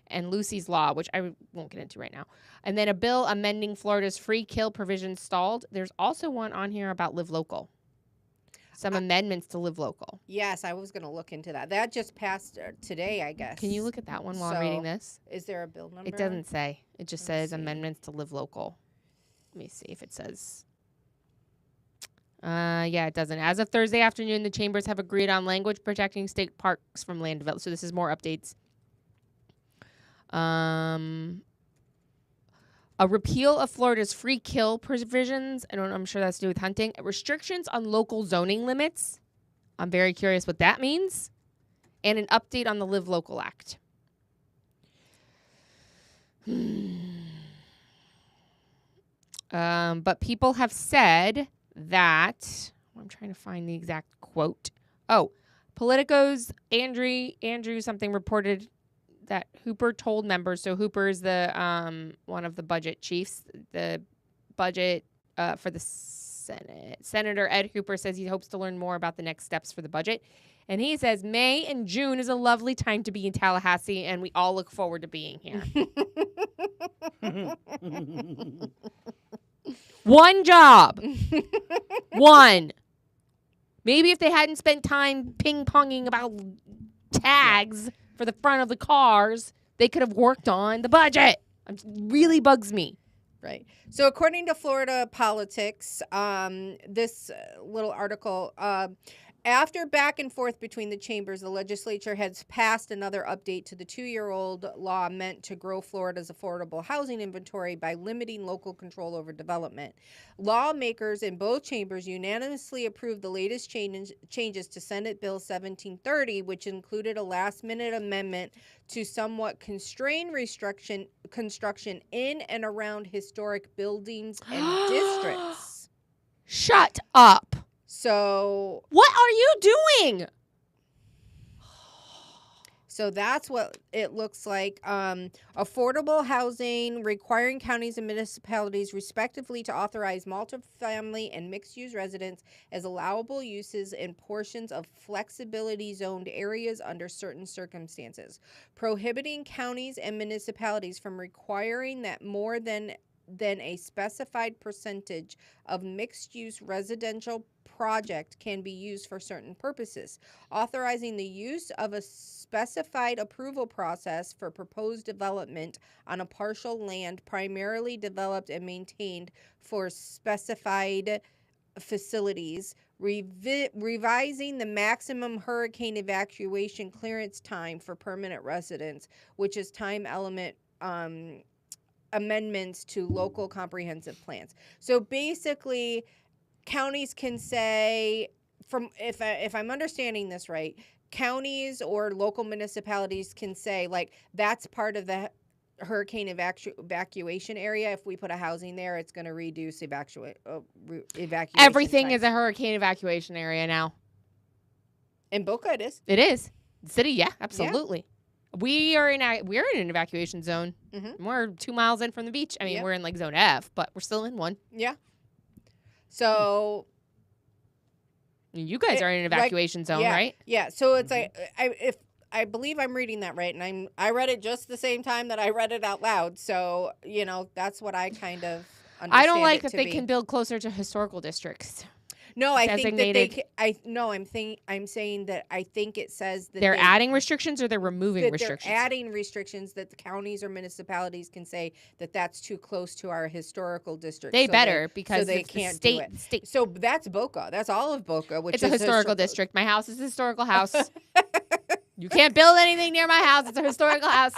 and Lucy's Law, which I won't get into right now. And then a bill amending Florida's free kill provision stalled. There's also one on here about Live Local. Some amendments to Live Local. Yes, I was going to look into that. That just passed today, I guess. Can you look at that one while I'm reading this? Is there a bill number? It doesn't say. It just says amendments to Live Local. Let me see if it says. Yeah, it doesn't. As of Thursday afternoon, the chambers have agreed on language protecting state parks from land development. So this is more updates. A repeal of Florida's free kill provisions. I'm sure that's to do with hunting. Restrictions on local zoning limits. I'm very curious what that means. And an update on the Live Local Act. But people have said that, I'm trying to find the exact quote. Politico's Andrew something reported that Hooper told members. So Hooper is the one of the budget chiefs, the budget for the Senate. Senator Ed Hooper says he hopes to learn more about the next steps for the budget. And he says May and June is a lovely time to be in Tallahassee, and we all look forward to being here. One job. One. Maybe if they hadn't spent time ping-ponging about tags for the front of the cars, they could have worked on the budget. It really bugs me. Right. So according to Florida Politics, this little article, after back and forth between the chambers, the legislature has passed another update to the 2-year-old law meant to grow Florida's affordable housing inventory by limiting local control over development. Lawmakers in both chambers unanimously approved the latest changes to Senate Bill 1730, which included a last-minute amendment to somewhat constrain construction in and around historic buildings and districts. Shut up. So what are you doing? So that's what it looks like. Affordable housing requiring counties and municipalities respectively to authorize multifamily and mixed-use residents as allowable uses in portions of flexibility zoned areas under certain circumstances. Prohibiting counties and municipalities from requiring that more than a specified percentage of mixed-use residential project can be used for certain purposes, authorizing the use of a specified approval process for proposed development on a partial land primarily developed and maintained for specified facilities, revising the maximum hurricane evacuation clearance time for permanent residents, which is time element amendments to local comprehensive plans. So basically, counties can say, if I'm understanding this right, counties or local municipalities can say, like, that's part of the hurricane evacuation area. If we put a housing there, it's going to reduce evacuation. Everything is a hurricane evacuation area now. In Boca, it is. It is. The city, yeah, absolutely. Yeah. We're in an evacuation zone. Mm-hmm. We're 2 miles in from the beach. I mean, we're in like zone F, but we're still in one. Yeah. So You guys are in an evacuation zone, right? Yeah. So it's like if I believe I'm reading that right, and I read it just the same time that I read it out loud. So that's what I kind of understand. I don't like that they can build closer to historical districts. No, I think that they. I'm saying that I think it says that they're adding restrictions or they're removing restrictions. They're adding restrictions that the counties or municipalities can say that that's too close to our historical district. They better because they can't do it. So that's Boca. That's all of Boca, which is a historical district. My house is a historical house. You can't build anything near my house. It's a historical house.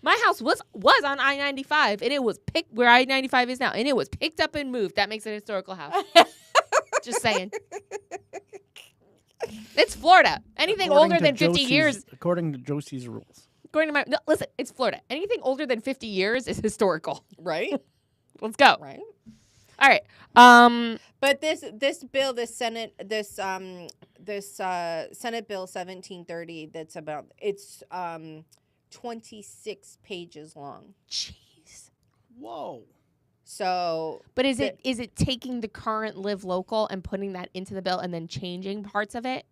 My house was on I-95, and it was picked where I-95 is now, and it was picked up and moved. That makes it a historical house. Just saying. It's Florida. Anything older than 50 years. According to Josie's rules. Listen, it's Florida. Anything older than 50 years is historical. Right? Let's go. Right. All right. But this bill, Senate Bill 1730, it's 26 pages long. Jeez. Whoa. So, but is it taking the current Live Local and putting that into the bill and then changing parts of it?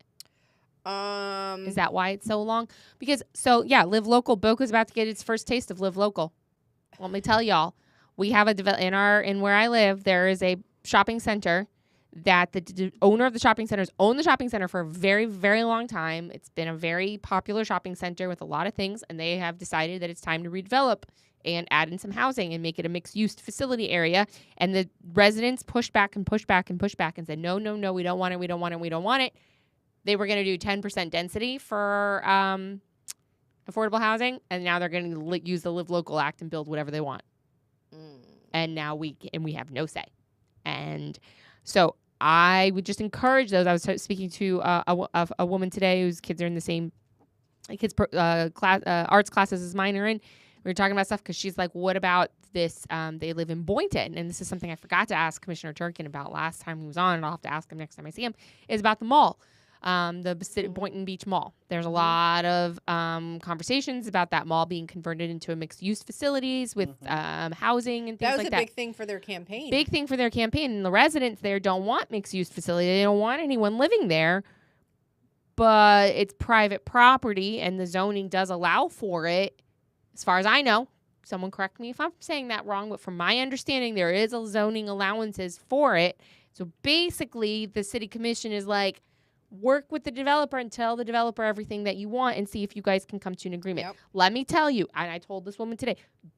Is that why it's so long? Because Live Local. Boca's about to get its first taste of Live Local. Let me tell y'all, we have in where I live. There is a shopping center that the owner of the shopping center has owned the shopping center for a very, very long time. It's been a very popular shopping center with a lot of things, and they have decided that it's time to redevelop and add in some housing and make it a mixed-use facility area. And the residents pushed back and pushed back and pushed back and said, no, we don't want it, we don't want it, we don't want it. They were going to do 10% density for affordable housing, and now they're going to use the Live Local Act and build whatever they want. And now we have no say. And so I would just encourage those. I was speaking to a woman today whose kids are in the same arts classes as mine are in. We were talking about stuff because she's like, what about this? They live in Boynton. And this is something I forgot to ask Commissioner Turkin about last time he was on, and I'll have to ask him next time I see him, is about the mall, the Boynton Beach Mall. There's a lot of conversations about that mall being converted into a mixed-use facilities with housing and things like that. That was a big thing for their campaign. Big thing for their campaign. And the residents there don't want mixed-use facility. They don't want anyone living there. But it's private property, and the zoning does allow for it. As far as I know, someone correct me if I'm saying that wrong, but from my understanding, there is a zoning allowances for it. So basically, the city commission is like, work with the developer and tell the developer everything that you want and see if you guys can come to an agreement. Yep. Let me tell you, and I told this woman today,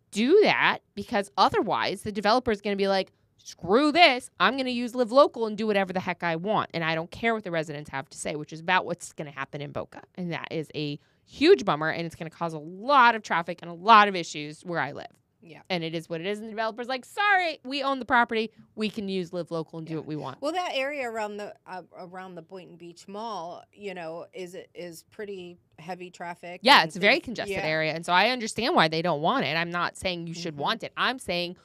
do that, because otherwise the developer is going to be like, screw this, I'm going to use Live Local and do whatever the heck I want. And I don't care what the residents have to say, which is about what's going to happen in Boca. And that is a huge bummer, and it's going to cause a lot of traffic and a lot of issues where I live. Yeah. And it is what it is. And the developer's like, sorry, we own the property. We can use Live Local and do what we want. Well, that area around the Boynton Beach Mall, is pretty heavy traffic. Yeah, it's a very congested area. And so I understand why they don't want it. I'm not saying you should want it. I'm saying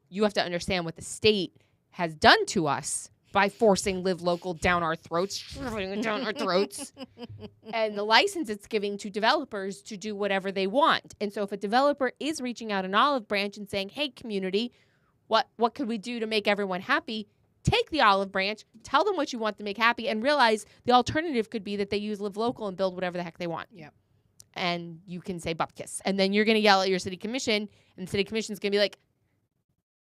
you have to understand what the state has done to us by forcing Live Local down our throats, and the license it's giving to developers to do whatever they want. And so if a developer is reaching out an olive branch and saying, hey, community, what could we do to make everyone happy? Take the olive branch, tell them what you want to make happy, and realize the alternative could be that they use Live Local and build whatever the heck they want. Yep. And you can say bupkis. And then you're going to yell at your city commission, and the city commission's going to be like,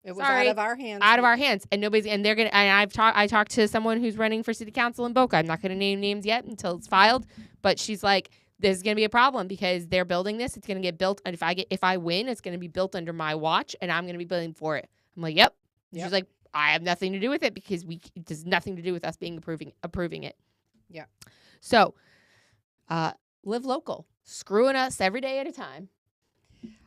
it was out of our hands. Out of our hands. And they're going to, and I talked to someone who's running for city council in Boca. I'm not going to name names yet until it's filed, but she's like, there's going to be a problem because they're building this. It's going to get built. And if I win, it's going to be built under my watch and I'm going to be billing for it. I'm like, yep. She's like, I have nothing to do with it because it does nothing to do with us being approving it. Yeah. So, Live Local, screwing us every day at a time.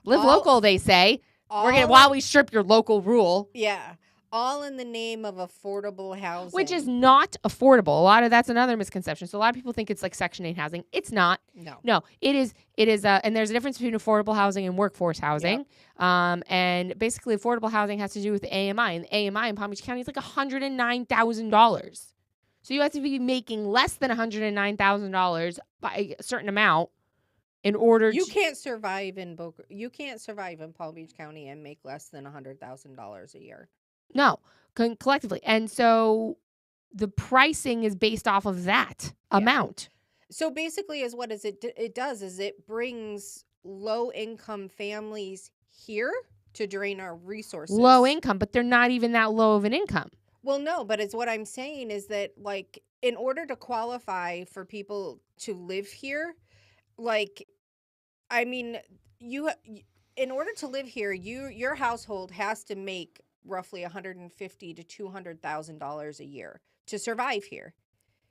Live Local, they say. While we strip your local rule. Yeah. All in the name of affordable housing. Which is not affordable. That's another misconception. So a lot of people think it's like Section 8 housing. It's not. No, it is, and there's a difference between affordable housing and workforce housing. Yep. And basically affordable housing has to do with the AMI. And the AMI in Palm Beach County is like $109,000. So you have to be making less than $109,000 by a certain amount in order you can't survive in Boca. You can't survive in Palm Beach County and make less than $100,000 a year. No, collectively. And so the pricing is based off of that amount. So basically it does is it brings low income families here to drain our resources. Low income, but they're not even that low of an income. Well, no, but it's what I'm saying is that, like, in order to qualify for people to live here, like, I mean, in order to live here, your household has to make roughly $150,000 to $200,000 a year to survive here.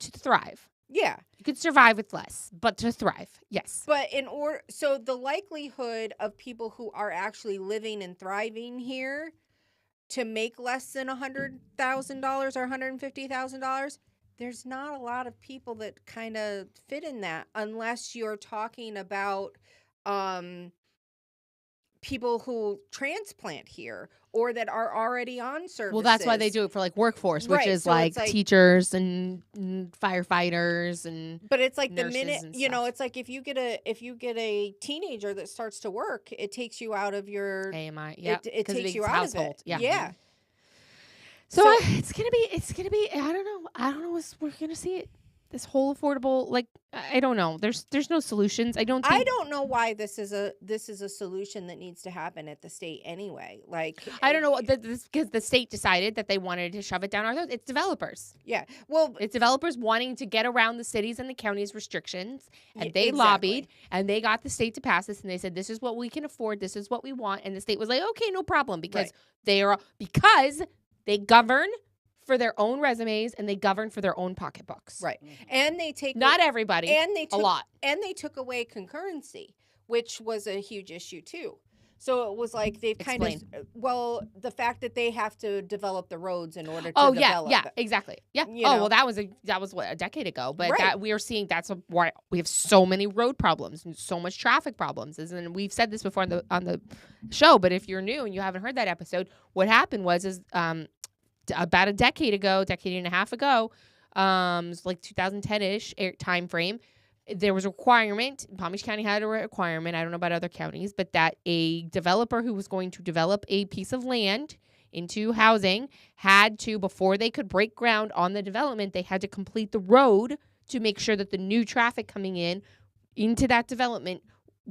To thrive. Yeah. You could survive with less, but to thrive, yes. But so the likelihood of people who are actually living and thriving here to make less than $100,000 or $150,000, there's not a lot of people that kind of fit in that, unless you're talking about people who transplant here or that are already on services. Well, that's why they do it for like workforce, which is so like it's like teachers and firefighters and But it's like the nurses minute, and you know, stuff. it's like if you get a teenager that starts to work, it takes you out of your AMI. Yeah, it takes you out household. of it. Yeah. Yeah. So it's gonna be. I don't know. We're gonna see it. This whole affordable, like, I don't know. There's no solutions. I don't know why this is a solution that needs to happen at the state anyway. Like, I don't know because the state decided that they wanted to shove it down our throats. It's developers. Yeah. Well, it's developers wanting to get around the cities and the counties' restrictions, and they exactly. lobbied and they got the state to pass this, and they said this is what we can afford, this is what we want, and the state was like, okay, no problem, because they govern for their own resumes and they govern for their own pocketbooks. Right. And they take not everybody, and they took, a lot. And they took away concurrency, which was a huge issue too. So it was like they've kind of the fact that they have to develop the roads in order to develop. Yeah, exactly. Yeah. Well, that was what, a decade ago, but that we are seeing that's why we have so many road problems and so much traffic problems. And we've said this before on the show, but if you're new and you haven't heard that episode, what happened was about a decade and a half ago, like 2010-ish time frame, there was a requirement. Palm Beach County had a requirement. I don't know about other counties, but that a developer who was going to develop a piece of land into housing had to, before they could break ground on the development, they had to complete the road to make sure that the new traffic coming into that development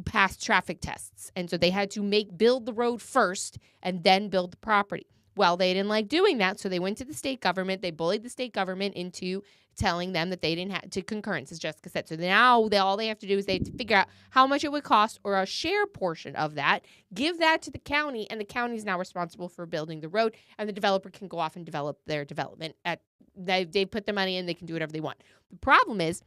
passed traffic tests. And so they had to build the road first and then build the property. Well, they didn't like doing that, so they went to the state government. They bullied the state government into telling them that they didn't have to concurrence, as Jessica said. So now all they have to do is they have to figure out how much it would cost or a share portion of that, give that to the county, and the county is now responsible for building the road, and the developer can go off and develop their development. They put the money in, they can do whatever they want. The problem is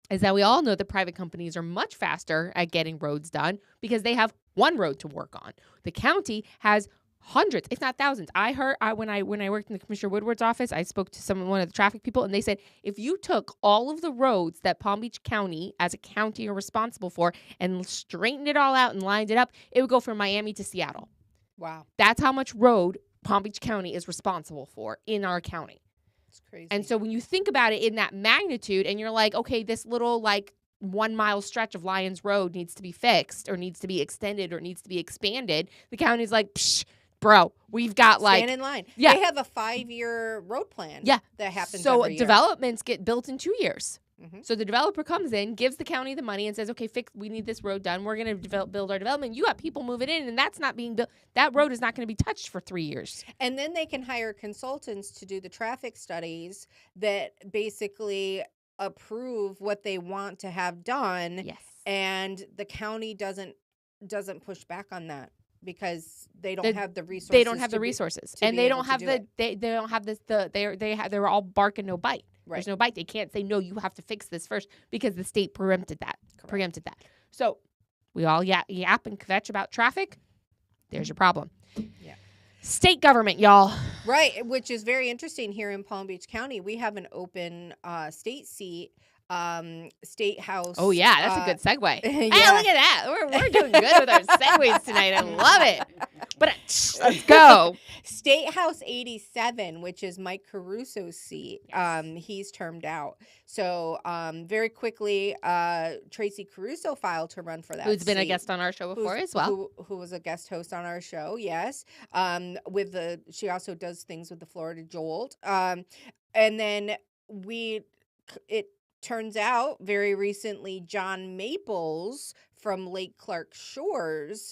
that we all know that private companies are much faster at getting roads done because they have one road to work on. The county has hundreds, if not thousands. I heard when I worked in the Commissioner Woodward's office, I spoke to one of the traffic people, and they said if you took all of the roads that Palm Beach County as a county are responsible for and straightened it all out and lined it up, it would go from Miami to Seattle. Wow. That's how much road Palm Beach County is responsible for in our county. It's crazy. And so when you think about it in that magnitude and you're like, okay, this little 1 mile stretch of Lyons Road needs to be fixed or needs to be extended or needs to be expanded, the county's like, psh, bro, we've got stand in line. Yeah. They have a 5-year road plan. Yeah. That happens so every year. Developments get built in 2 years. Mm-hmm. So the developer comes in, gives the county the money and says, okay, we need this road done. We're going to build our development. You got people moving in and that's not being built. That road is not going to be touched for 3 years. And then they can hire consultants to do the traffic studies that basically approve what they want to have done. Yes. And the county doesn't push back on that. Because they don't have the resources. They don't have the resources, and they don't have they don't have this. They're all bark and no bite. Right. There's no bite. They can't say no. You have to fix this first because the state preempted that. So we all yap and kvetch about traffic. There's your problem. Yeah. State government, y'all. Right, which is very interesting here in Palm Beach County. We have an open state seat. State house. Oh yeah, that's a good segue. Yeah. Hey, look at that. We're doing good with our segues tonight. I love it. Let's go. State House 87, which is Mike Caruso's seat, Yes. he's termed out. So very quickly, Tracy Caruso filed to run for that Who's been a seat. guest on our show before as well. Who was a guest host on our show, yes. She also does things with the Florida Jolt. And then it turns out very recently, John Maples from Lake Clark Shores,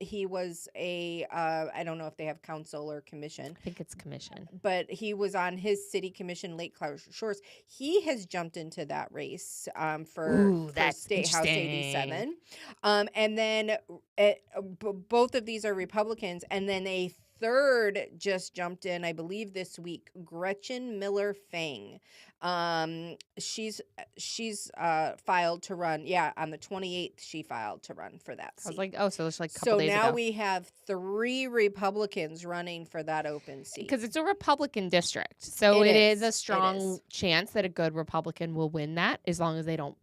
he was I don't know if they have council or commission. I think it's commission. But he was on his city commission, Lake Clark Shores. He has jumped into that race for State House 87. And then both of these are Republicans. And then a third just jumped in, I believe this week, Gretchen Miller Fang. She's filed to run. Yeah, on the 28th she filed to run for that seat. I was like, oh, so it's like a couple days ago. So now we have 3 Republicans running for that open seat. Because it's a Republican district. So it is a strong chance that a good Republican will win that, as long as they don't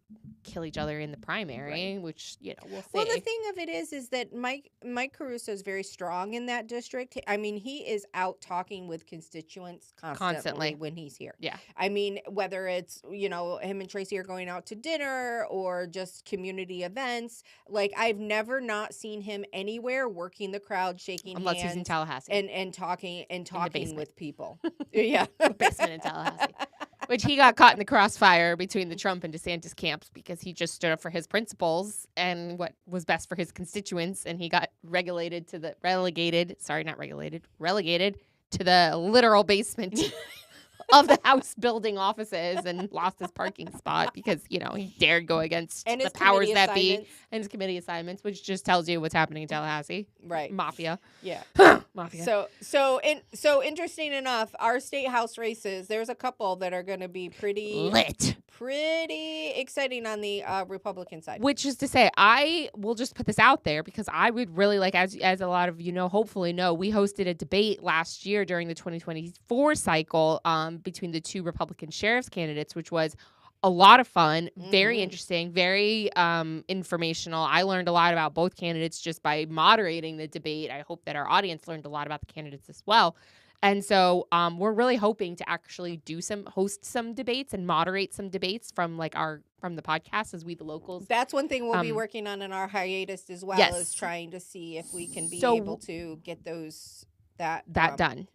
kill each other in the primary, which, we'll see. Well, the thing of it is that Mike Caruso is very strong in that district. I mean, he is out talking with constituents constantly when he's here. Yeah. I mean, whether it's, him and Tracy are going out to dinner or just community events, like I've never not seen him anywhere working the crowd, shaking hands. Unless he's in Tallahassee. And talking with people. Yeah. Basement in Tallahassee. Which he got caught in the crossfire between the Trump and DeSantis camps because he just stood up for his principles and what was best for his constituents, and he got relegated to the literal basement of the House building offices and lost his parking spot because, he dared go against the powers that be and his committee assignments, which just tells you what's happening in Tallahassee. Right. Mafia. Yeah. Mafia. So interesting enough, our state house races, there's a couple that are going to be pretty exciting on the Republican side. Which is to say, I will just put this out there because I would really like, as a lot of hopefully know, we hosted a debate last year during the 2024 cycle between the 2 Republican sheriff's candidates, which was a lot of fun, very interesting, very informational. I learned a lot about both candidates just by moderating the debate. I hope that our audience learned a lot about the candidates as well. And so we're really hoping to actually host some debates and moderate some debates from the podcast as we the locals. That's one thing we'll be working on in our hiatus as well, is trying to see if we can be able to get that done.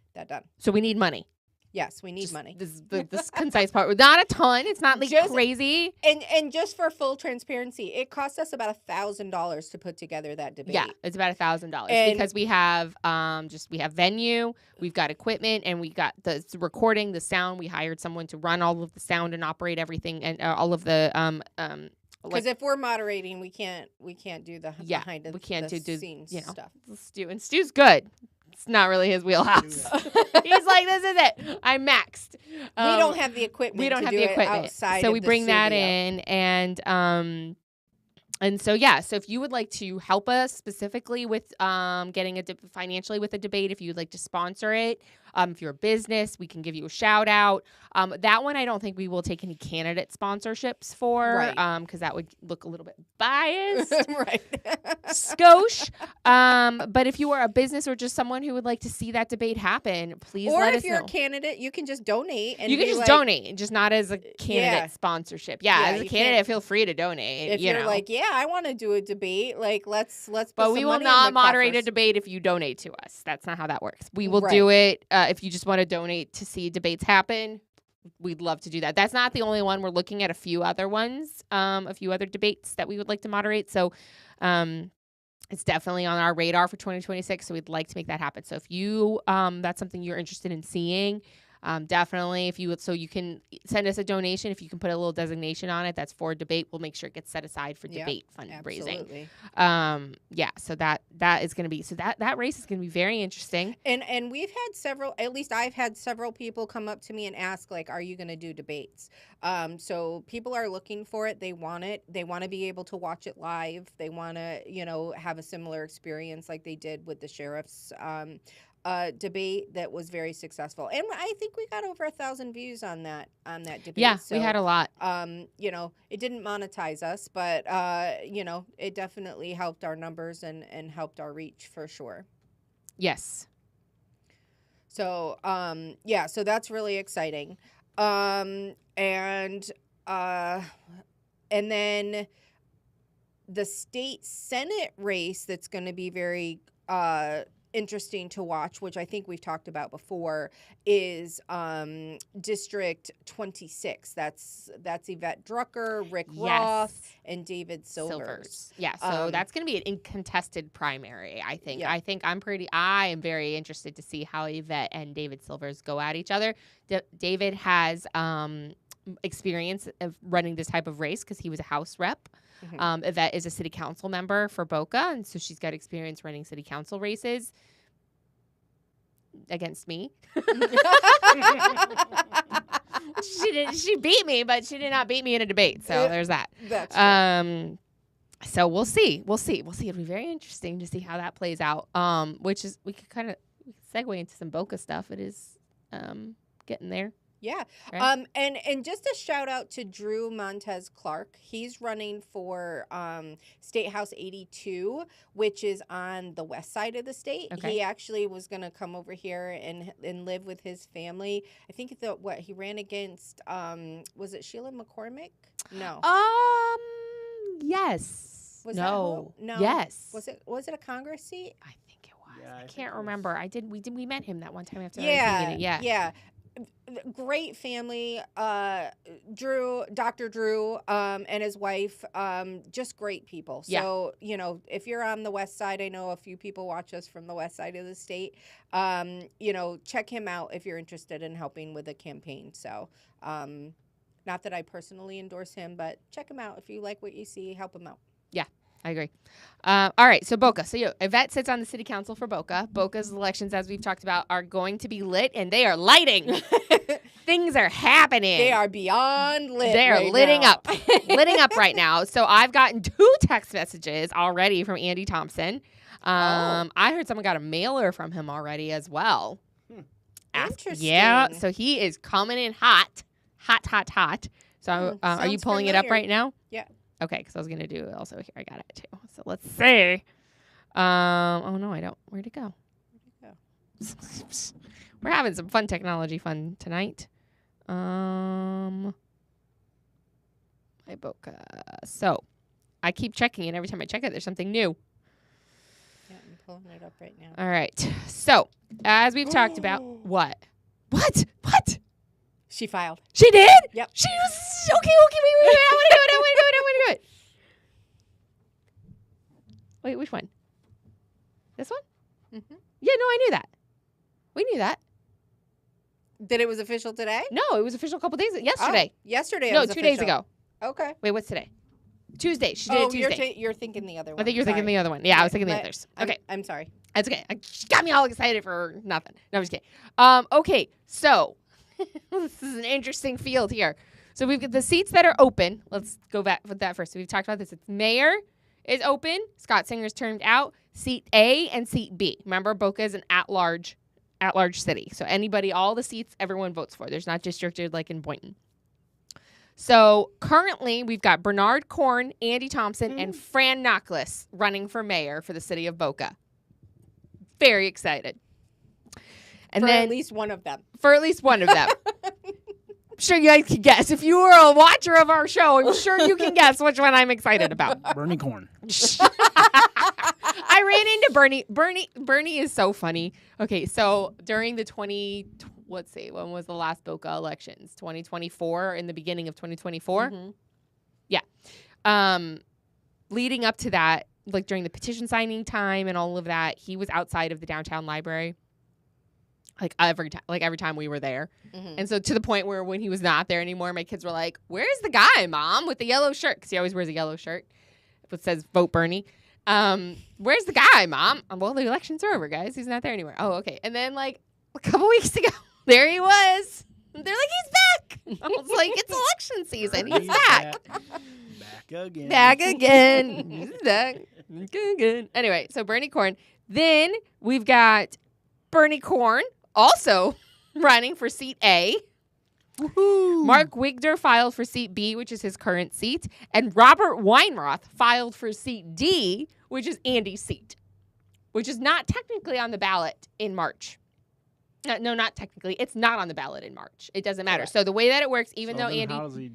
So we need money. Yes, we need money. This concise part. Not a ton. It's not crazy. And just for full transparency, it cost us about $1,000 to put together that debate. Yeah, it's about $1,000 because we have we have venue, we've got equipment, and we got the recording, the sound. We hired someone to run all of the sound and operate everything and all of the because if we're moderating, we can't do the behind the scenes stuff. And Stu's good. It's not really his wheelhouse. He's like, this is it. I'm maxed. We don't have the equipment. We don't have the equipment outside. So we bring that in, and so so if you would like to help us specifically with getting financially with a debate, if you would like to sponsor it, if you're a business, we can give you a shout out. That one I don't think we will take any candidate sponsorships for, because that would look a little bit biased, right? Skosh. But if you are a business or just someone who would like to see that debate happen, please let us know. Or if you're a candidate, you can just donate. And you can just donate, just not as a candidate sponsorship. Yeah, as a candidate, feel free to donate. If you're like, I want to do a debate, like let's. But we will not moderate a debate if you donate to us. That's not how that works. We will do it if you just want to donate to see debates happen. We'd love to do that. That's not the only one. We're looking at a few other ones, a few other debates that we would like to moderate. So it's definitely on our radar for 2026. So we'd like to make that happen. So if you that's something you're interested in seeing, definitely, if you would, so you can send us a donation. If you can put a little designation on it, that's for debate. We'll make sure it gets set aside for debate fundraising. Absolutely. So that is going to be, so that race is going to be very interesting. And we've had several, at least I've had several people come up to me and ask, like, are you going to do debates? So people are looking for it. They want it. They want to be able to watch it live. They want to, have a similar experience like they did with the sheriff's debate that was very successful, and I think we got over 1,000 views on that debate. Yeah, so, we had a lot. It didn't monetize us, but it definitely helped our numbers and helped our reach for sure. Yes. So, so that's really exciting. And then the state Senate race that's going to be very interesting to watch, which I think we've talked about before, is District 26. That's Yvette Drucker, Rick Roth, and David Silvers. Yeah, so that's going to be an uncontested primary, I think. Yeah. I am very interested to see how Yvette and David Silvers go at each other. David has experience of running this type of race because he was a House rep. Mm-hmm. Yvette is a city council member for Boca, and so she's got experience running city council races against me. She beat me, but she did not beat me in a debate. So there's that. That's true. So we'll see. It'll be very interesting to see how that plays out. Which is we could segue into some Boca stuff. It is getting there. Yeah. Right? And just a shout out to Drew Montez Clark. He's running for State House 82, which is on the west side of the state. Okay. He actually was going to come over here and live with his family. I think he ran against was it Sheila McCormick? No. Yes. Was no. That no. Yes. Was it a Congress seat? I think it was. Yeah, I can't remember. We met him that one time after Yeah. meeting. Yeah. Yeah. Great family, Dr. Drew, and his wife, just great people. So, if you're on the west side, I know a few people watch us from the west side of the state, check him out if you're interested in helping with a campaign. So, not that I personally endorse him, but check him out. If you like what you see, help him out. Yeah, I agree. All right, so Boca. So Yvette sits on the city council for Boca. Boca's elections, as we've talked about, are going to be lit, and they are lighting. Things are happening. They are beyond lit. They are right litting now. up. Litting up right now. So I've gotten 2 text messages already from Andy Thompson. I heard someone got a mailer from him already as well. Interesting. Yeah, so he is coming in hot. So are you pulling it up right now? Yeah. Okay, because I was going to do also here. I got it too. So let's see. Oh, no, I don't. Where'd it go? We're having some fun technology fun tonight. My Boca. So I keep checking it. Every time I check it, there's something new. Yeah, I'm pulling it up right now. All right. So as we've talked about, what? She filed. She did? Yep. She was okay. Wait. I want to do it. Wait, which one? This one? Mm-hmm. Yeah, no, I knew that. We knew that. That it was official today? No, it was official a couple days yesterday. Yesterday. No, it was 2 official. days ago. Okay. Wait, what's today? Tuesday. She did it Tuesday. You're thinking the other one. I think you're thinking the other one. Yeah, I was thinking the others. Okay. I'm sorry. That's okay. She got me all excited for nothing. No, I'm just kidding. Okay, so this is an interesting field here. So we've got the seats that are open. Let's go back with that first. So we've talked about this. It's mayor is open. Scott Singer's termed out. Seat A and seat B. Remember, Boca is an at-large city. So anybody, all the seats, everyone votes for. There's not districted like in Boynton. So currently, we've got Bernard Korn, Andy Thompson, and Fran Knockless running for mayor for the city of Boca. Very excited. And at least one of them. For at least one of them. I'm sure you guys can guess. If you were a watcher of our show, I'm sure you can guess which one I'm excited about. Bernie Korn. I ran into Bernie. Bernie is so funny. Okay, so during the when was the last Boca elections? 2024, in the beginning of 2024? Mm-hmm. Yeah. Leading up to that, like during the petition signing time and all of that, he was outside of the downtown library. Every time we were there. Mm-hmm. And so to the point where when he was not there anymore, my kids were like, "Where's the guy, Mom, with the yellow shirt?" Because he always wears a yellow shirt. It says "Vote Bernie." Where's the guy, Mom? Well, the elections are over, guys. He's not there anymore. Oh, okay. And then a couple weeks ago, there he was. They're like, he's back. I was like, it's election season. He's back. Back again. He's back again. Anyway, so Bernie Korn. Then we've got Bernie Korn also running for seat A. Woohoo. Mark Wigder filed for seat B, which is his current seat. And Robert Weinroth filed for seat D, which is Andy's seat. which is not technically on the ballot in March. No, not technically. It's not on the ballot in March. It doesn't matter. Correct. So the way that it works, How does he?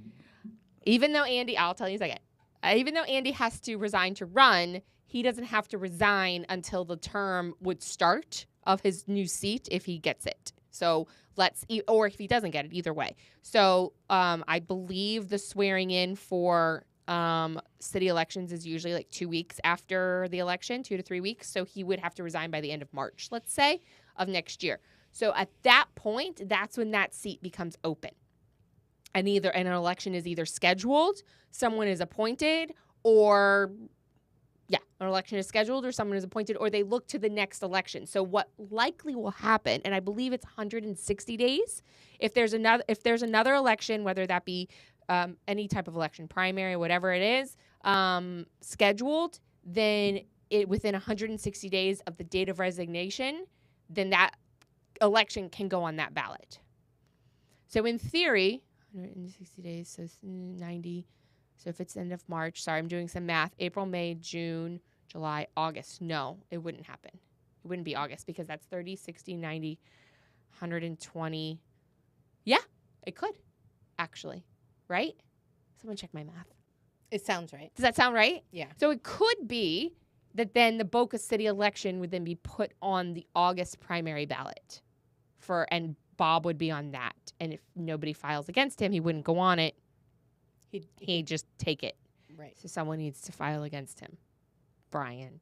even though Andy, I'll tell you in a second. Even though Andy has to resign to run, he doesn't have to resign until the term would start of his new seat if he gets it. So or if he doesn't get it, either way. So I believe the swearing in for city elections is usually like 2 weeks after the election, 2 to 3 weeks. So he would have to resign by the end of March, let's say, of next year. So at that point, that's when that seat becomes open. And an election is either scheduled, someone is appointed, or an election is scheduled or someone is appointed, or they look to the next election. So what likely will happen, and I believe it's 160 days, if there's another election, whether that be any type of election, primary, whatever it is, scheduled, then within 160 days of the date of resignation, then that election can go on that ballot. So in theory, 160 days, so 90. So if it's the end of March, sorry, I'm doing some math, April, May, June, July, August. No, it wouldn't happen. It wouldn't be August because that's 30, 60, 90, 120. Yeah, it could, actually. Right? Someone check my math. It sounds right. Does that sound right? Yeah. So it could be that then the Boca City election would then be put on the August primary ballot and Bob would be on that. And if nobody files against him, he wouldn't go on it. He'd just take it. Right. So someone needs to file against him. Brian.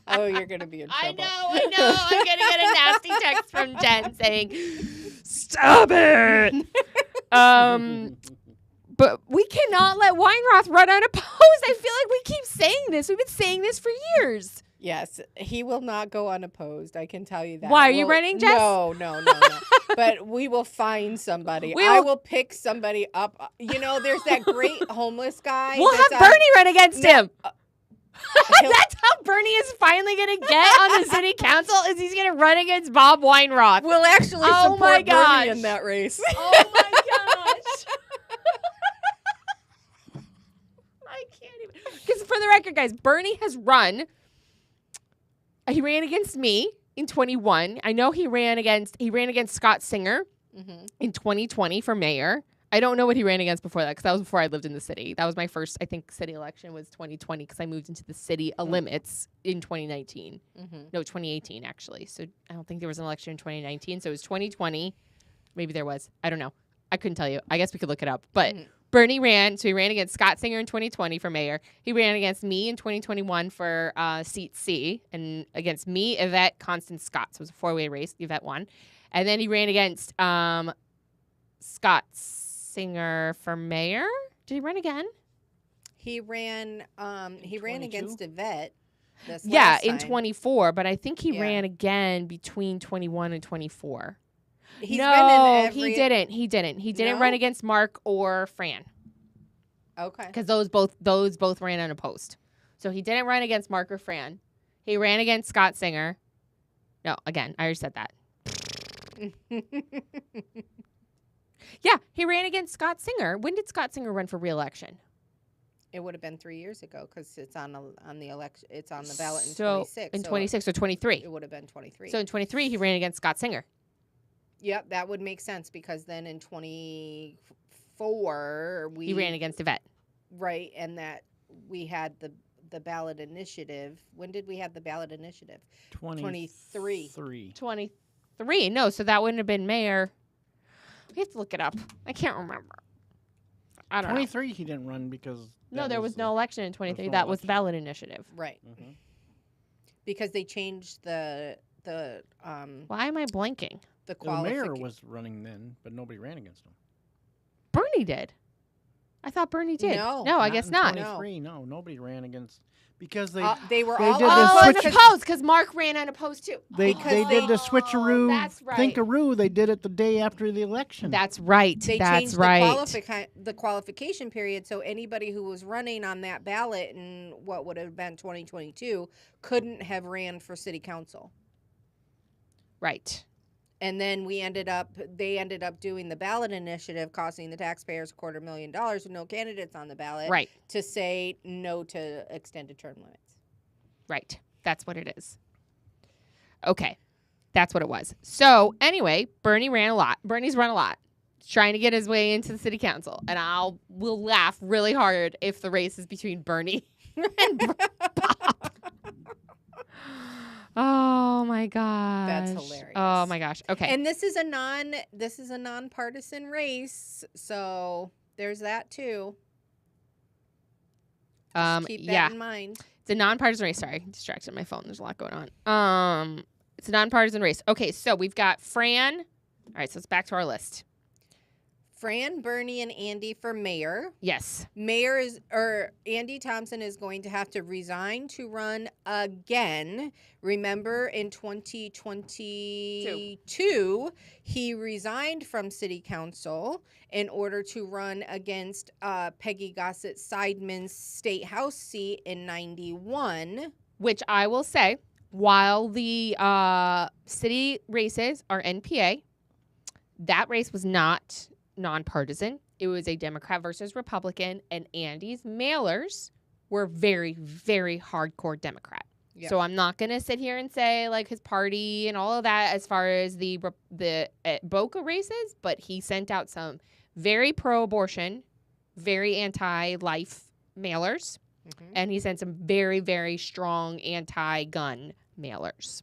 Oh, you're going to be in trouble. I know. I'm going to get a nasty text from Jen saying, stop it. But we cannot let Weinroth run unopposed. I feel like we keep saying this. We've been saying this for years. Yes, he will not go unopposed. I can tell you that. Why are you running, Jess? No. But we will find somebody. I will pick somebody up. You know, there's that great homeless guy. We'll have Bernie run against him. That's how Bernie is finally going to get on the city council, is he's going to run against Bob Weinroth. We'll actually support Bernie in that race. Oh, my gosh. I can't even. Because for the record, guys, Bernie has run. He ran against me in 21. I know he ran against Scott Singer in 2020 for mayor. I don't know what he ran against before that because that was before I lived in the city. That was my first, I think, city election was 2020 because I moved into the city limits in 2019. No, 2018, actually. So I don't think there was an election in 2019. So it was 2020. Maybe there was. I don't know. I couldn't tell you. I guess we could look it up. But Bernie ran. So he ran against Scott Singer in 2020 for mayor. He ran against me in 2021 for seat C. And against me, Yvette, Constance Scott. So it was a four-way race. Yvette won. And then he ran against Scott Singer for mayor. Did he run again? He ran against Yvette. In 24. But I think he ran again between 21 and 24. He didn't. He didn't run against Mark or Fran. Okay. Because those both ran unopposed. So he didn't run against Mark or Fran. He ran against Scott Singer. No, again, I already said that. Yeah, he ran against Scott Singer. When did Scott Singer run for re-election? It would have been 3 years ago because it's on the election. It's on the ballot in 26. In 26 or 23. It would have been 23. So in 23, he ran against Scott Singer. Yep, that would make sense because then in 24 he ran against Yvette. Right, and that we had the ballot initiative. When did we have the ballot initiative? 23. 23. No, so that wouldn't have been mayor. We have to look it up. I can't remember. I don't 23 he didn't run because there was no election in 23. That was the ballot initiative. Right. Because they changed the Why am I blanking? The mayor was running then, but nobody ran against him. Bernie did. I thought Bernie did. No, I guess not. 23, no, nobody ran against because they were they all did unopposed because Mark ran unopposed too. They did the switcheroo, that's right. thinkaroo. They did it the day after the election. That's right. They changed the qualification period, so anybody who was running on that ballot in what would have been 2022 couldn't have ran for city council. Right. And then they ended up doing the ballot initiative, costing the taxpayers $250,000 with no candidates on the ballot. Right. To say no to extended term limits. Right. That's what it is. Okay. That's what it was. So anyway, Bernie's run a lot. He's trying to get his way into the city council. And will laugh really hard if the race is between Bernie and Bob. Oh my gosh. That's hilarious. Oh my gosh. Okay. And this is a nonpartisan race, so there's that too. Just keep that in mind. It's a nonpartisan race. Sorry, distracted my phone. There's a lot going on. It's a nonpartisan race. Okay, so we've got Fran. All right, so it's back to our list. Fran, Bernie, and Andy for mayor. Yes. Andy Thompson is going to have to resign to run again. Remember, in 2022, he resigned from city council in order to run against Peggy Gossett Seidman's state house seat in 91. Which I will say, while the city races are NPA, that race was not nonpartisan. It was a Democrat versus Republican, and Andy's mailers were very, very hardcore Democrat. Yep. So I'm not going to sit here and say like his party and all of that as far as the Boca races, but he sent out some very pro-abortion, very anti-life mailers, and he sent some very, very strong anti-gun mailers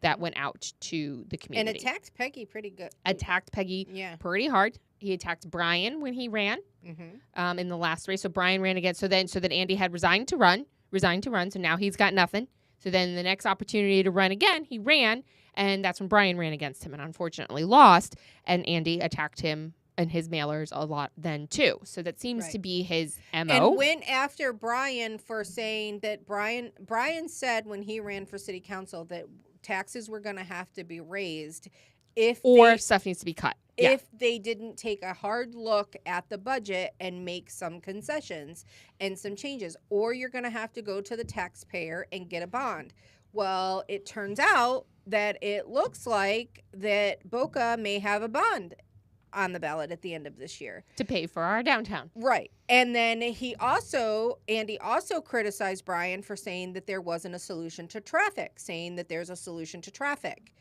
that went out to the community. And attacked Peggy pretty good. Attacked Peggy pretty hard. He attacked Brian when he ran in the last race. So Brian ran again. So then Andy had resigned to run. So now he's got nothing. So then the next opportunity to run again, he ran. And that's when Brian ran against him and unfortunately lost. And Andy attacked him and his mailers a lot then too. So that seems to be his MO. And went after Brian for saying that Brian said when he ran for city council that taxes were going to have to be raised if stuff needs to be cut. If they didn't take a hard look at the budget and make some concessions and some changes, or you're going to have to go to the taxpayer and get a bond. Well, it turns out that it looks like that Boca may have a bond on the ballot at the end of this year to pay for our downtown. Right. And then Andy also criticized Brian for saying that there wasn't a solution to traffic, saying that there's a solution to traffic.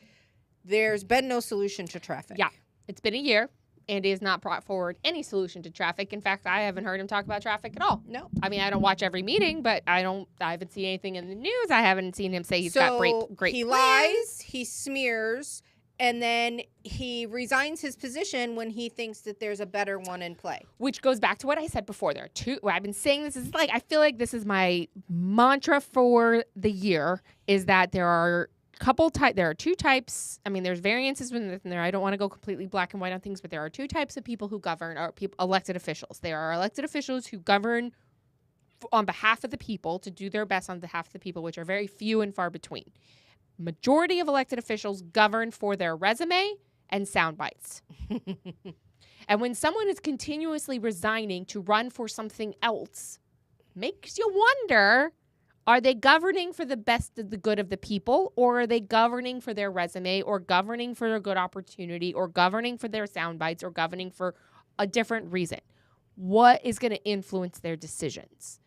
There's been no solution to traffic. Yeah. It's been a year. Andy has not brought forward any solution to traffic. In fact, I haven't heard him talk about traffic at all. No. I mean, I don't watch every meeting, but I haven't seen anything in the news. I haven't seen him say he's got great he plans. lies, he smears, and then he resigns his position when he thinks that there's a better one in play. Which goes back to what I said before. There are two. I've been saying this is like I feel like this is my mantra for the year is that there are there are two types. I mean, there's variances within there. I don't want to go completely black and white on things, but there are two types of people who govern, elected officials. There are elected officials who govern on behalf of the people to do their best on behalf of the people, which are very few and far between. Majority of elected officials govern for their resume and sound bites. And when someone is continuously resigning to run for something else, makes you wonder, are they governing for the best of the good of the people, or are they governing for their resume, or governing for a good opportunity, or governing for their sound bites, or governing for a different reason? What is going to influence their decisions?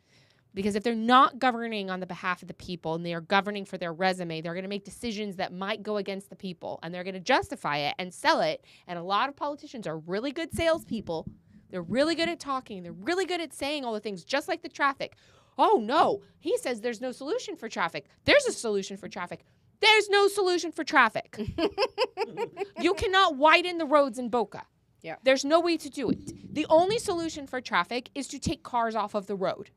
Because if they're not governing on the behalf of the people and they are governing for their resume, they're going to make decisions that might go against the people, and they're going to justify it and sell it. And a lot of politicians are really good salespeople. They're really good at talking. They're really good at saying all the things, just like the traffic. Oh, no, he says there's no solution for traffic. There's a solution for traffic. There's no solution for traffic. You cannot widen the roads in Boca. Yeah. There's no way to do it. The only solution for traffic is to take cars off of the road.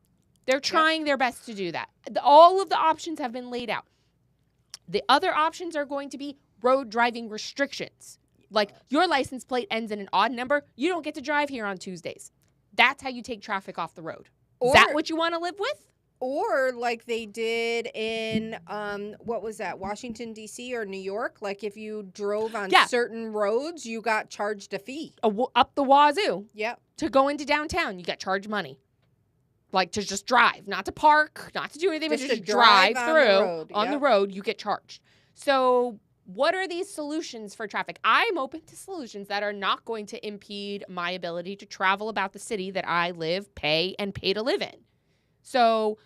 They're trying their best to do that. All of the options have been laid out. The other options are going to be road driving restrictions. Like your license plate ends in an odd number, you don't get to drive here on Tuesdays. That's how you take traffic off the road. Is that what you want to live with? Or like they did in, what was that, Washington, D.C. or New York? Like if you drove on certain roads, you got charged a fee. Up the wazoo. Yep. To go into downtown, you got charged money. Like to just drive, not to park, not to do anything, but just to drive through on the road, you get charged. So what are these solutions for traffic? I'm open to solutions that are not going to impede my ability to travel about the city that I live, pay to live in. So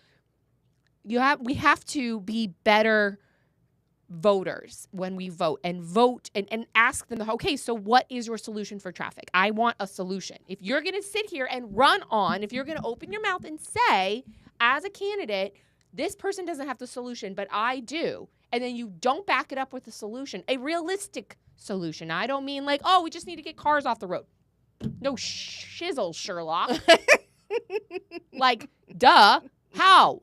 we have to be better voters when we vote and ask them, okay, so what is your solution for traffic? I want a solution. If you're going to sit here and if you're going to open your mouth and say, as a candidate, this person doesn't have the solution, but I do, and then you don't back it up with a solution, a realistic solution. I don't mean like, oh, we just need to get cars off the road. No shizzle, Sherlock. Like, duh. How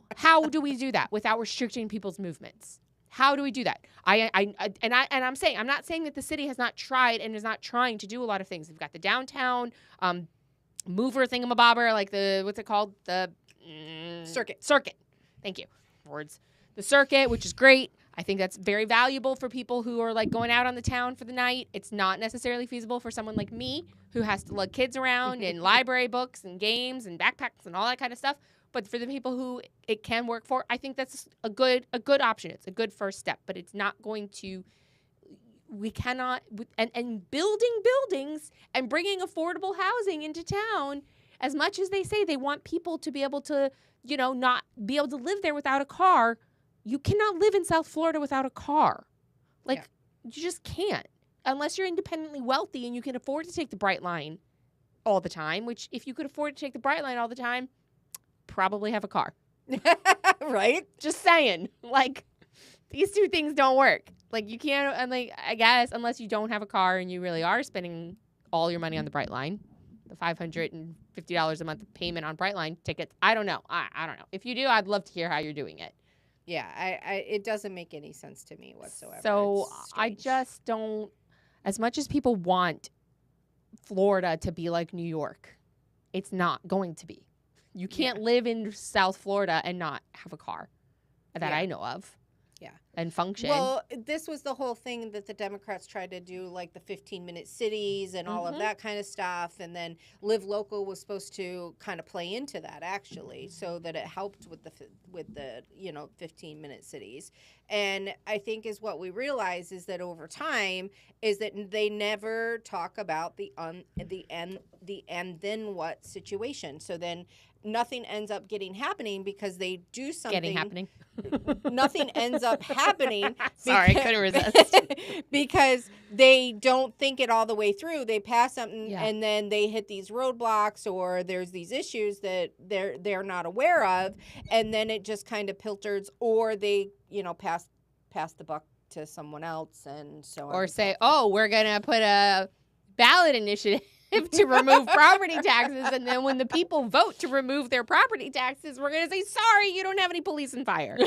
do we do that without restricting people's movements? How do we do that? I'm not saying that the city has not tried and is not trying to do a lot of things. We've got the downtown mover thingamabobber, like what's it called? The circuit. Thank you. Words. The circuit, which is great. I think that's very valuable for people who are like going out on the town for the night. It's not necessarily feasible for someone like me who has to lug kids around and library books and games and backpacks and all that kind of stuff. But for the people who it can work for, I think that's a good option. It's a good first step, but it's not going to. We cannot and building buildings and bringing affordable housing into town. As much as they say they want people to be able to, not be able to live there without a car, you cannot live in South Florida without a car. You just can't. Unless you're independently wealthy and you can afford to take the Bright Line all the time, which if you could afford to take the Bright Line all the time, probably have a car. Right? Just saying. These two things don't work. You can't, I guess, unless you don't have a car and you really are spending all your money on the Bright Line, the $550 a month payment on Bright Line tickets. I don't know. I don't know. If you do, I'd love to hear how you're doing it. Yeah, it doesn't make any sense to me whatsoever. So I just don't, as much as people want Florida to be like New York, it's not going to be. You can't live in South Florida and not have a car that I know of. Yeah. And function. Well, this was the whole thing that the Democrats tried to do, like the 15-minute cities and all of that kind of stuff. And then Live Local was supposed to kind of play into that, actually, so that it helped with the 15-minute cities. And I think is what we realize is that over time is that they never talk about the and then what situation. So then nothing ends up happening because they do something. Nothing ends up happening. Sorry, I couldn't resist. Because they don't think it all the way through. They pass something and then they hit these roadblocks or there's these issues that they're not aware of, and then it just kind of filters, or they pass the buck to someone else, and so on. Or say, oh, we're gonna put a ballot initiative to remove property taxes, and then when the people vote to remove their property taxes, we're gonna say, sorry, you don't have any police and fire.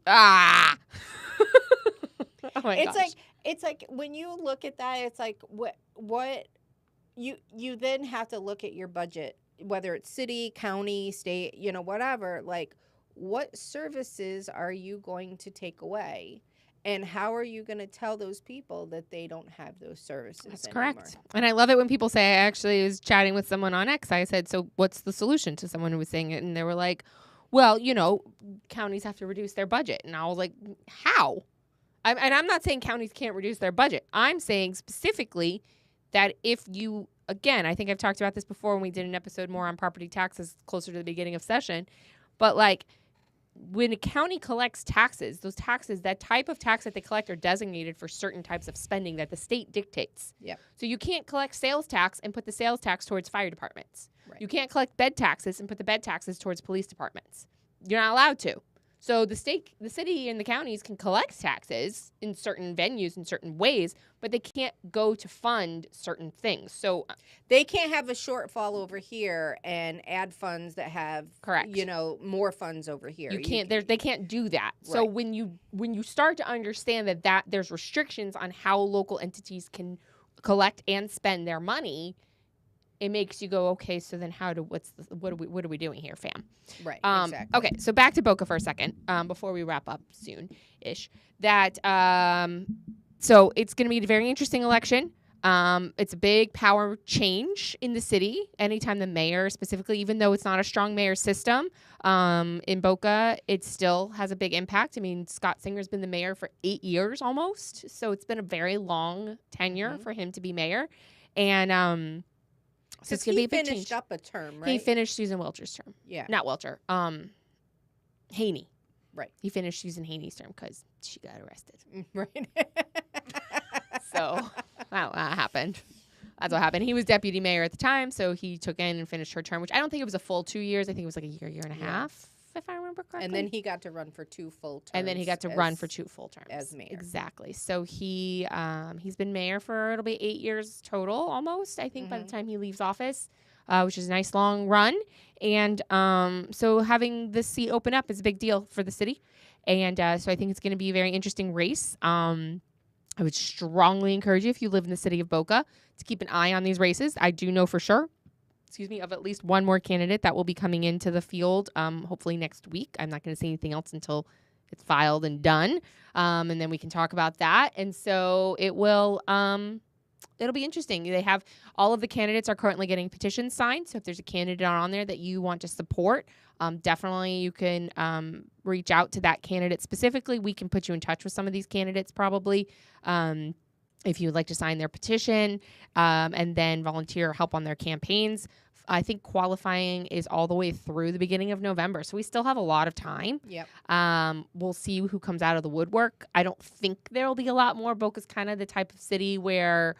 Oh my gosh. It's like when you look at that, it's like what you then have to look at your budget, whether it's city, county, state, whatever. Like, what services are you going to take away? And how are you going to tell those people that they don't have those services That's anymore? correct. And I love it when people say, I actually was chatting with someone on X. I said, so what's the solution to someone who was saying it? And they were like, well, counties have to reduce their budget. And I was like, how? And I'm not saying counties can't reduce their budget. I'm saying specifically that if you, again, I think I've talked about this before when we did an episode more on property taxes closer to the beginning of session, but when a county collects taxes, those taxes, that type of tax that they collect are designated for certain types of spending that the state dictates. Yep. So you can't collect sales tax and put the sales tax towards fire departments. Right. You can't collect bed taxes and put the bed taxes towards police departments. You're not allowed to. So the city, and the counties can collect taxes in certain venues in certain ways, but they can't go to fund certain things. So they can't have a shortfall over here and add funds that have more funds over here. You can't. They can't do that. Right. So when you start to understand that there's restrictions on how local entities can collect and spend their money, it makes you go, okay, so then what are we doing here, fam? Right, exactly. Okay, so back to Boca for a second, before we wrap up soon-ish. So it's going to be a very interesting election. It's a big power change in the city. Anytime the mayor, specifically, even though it's not a strong mayor system, in Boca, it still has a big impact. I mean, Scott Singer's been the mayor for 8 years almost, so it's been a very long tenure for him to be mayor. And so it's going to be a big change. He finished up a term, right? He finished Susan Welcher's term. Yeah. Not Welcher. Haney. Right. He finished using Haney's term because she got arrested. Right. So that happened. That's what happened. He was deputy mayor at the time, so he took in and finished her term, which I don't think it was a full 2 years. I think it was like a year and a half, if I remember correctly. And then he got to run for 2 full terms. And then he got to run for 2 full terms. As mayor. Exactly. So he's been mayor for, it'll be 8 years total almost, I think, by the time he leaves office, which is a nice long run. And so having this seat open up is a big deal for the city. And so I think it's going to be a very interesting race. I would strongly encourage you, if you live in the city of Boca, to keep an eye on these races. I do know for sure, of at least one more candidate that will be coming into the field, hopefully next week. I'm not going to say anything else until it's filed and done, and then we can talk about that. And so it will, it'll be interesting. They have all of the candidates are currently getting petitions signed. So if there's a candidate on there that you want to support, definitely you can reach out to that candidate specifically. We can put you in touch with some of these candidates probably. If you would like to sign their petition and then volunteer or help on their campaigns. I think qualifying is all the way through the beginning of November. So we still have a lot of time. Yep. We'll see who comes out of the woodwork. I don't think there will be a lot more. Boca's kind of the type of city where,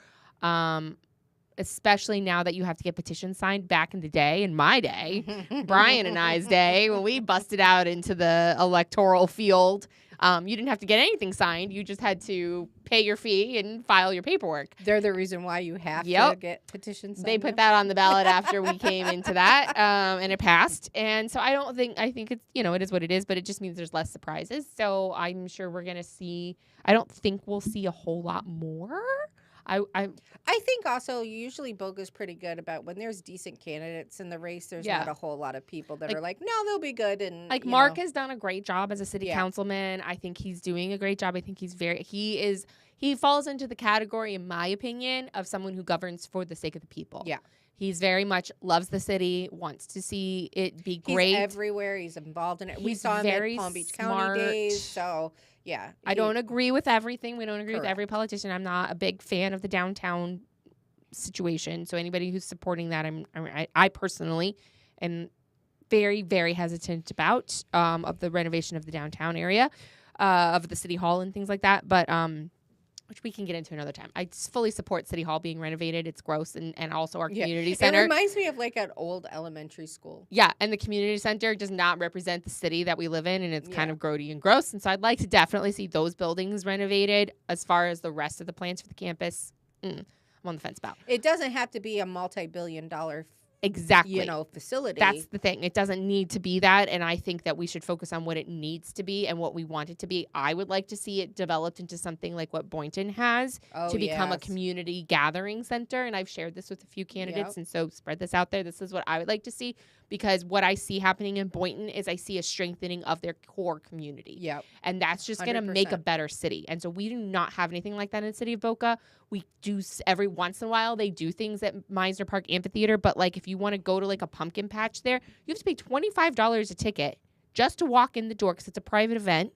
especially now that you have to get petitions signed, back in the day, in my day, Brian and I's day, when we busted out into the electoral field, you didn't have to get anything signed. You just had to pay your fee and file your paperwork. They're the reason why you have to get petitions signed. They put that on the ballot after we came into that, and it passed. And so I think it's, it is what it is, but it just means there's less surprises. So I'm sure we're going to see, I don't think we'll see a whole lot more. I think also usually Boca's pretty good about when there's decent candidates in the race. There's not a whole lot of people that are like, no, they'll be good. And Mark has done a great job as a city councilman. I think he's doing a great job. I think he falls into the category, in my opinion, of someone who governs for the sake of the people. Yeah. He's very much loves the city, wants to see it be great. He's everywhere. He's involved in it. We saw him at Palm Beach County days. So, yeah. I don't agree with everything. We don't agree with every politician. I'm not a big fan of the downtown situation. So anybody who's supporting that, I personally am very, very hesitant about of the renovation of the downtown area, of the city hall and things like that. But which we can get into another time. I fully support City Hall being renovated. It's gross. And also our community center. It reminds me of like an old elementary school. Yeah. And the community center does not represent the city that we live in. And it's kind of grody and gross. And so I'd like to definitely see those buildings renovated. As far as the rest of the plans for the campus, I'm on the fence about. It doesn't have to be a multi-billion-dollar exactly facility. That's the thing. It doesn't need to be that. And I think that we should focus on what it needs to be and what we want it to be. I would like to see it developed into something like what Boynton has to become a community gathering center. And I've shared this with a few candidates. And so spread this out there. This is what I would like to see, because what I see happening in Boynton is I see a strengthening of their core community. Yep. And that's just going to make a better city. And so we do not have anything like that in the city of Boca. We do every once in a while, they do things at Meisner Park Amphitheater. But like if you want to go to like a pumpkin patch there, you have to pay $25 a ticket just to walk in the door because it's a private event.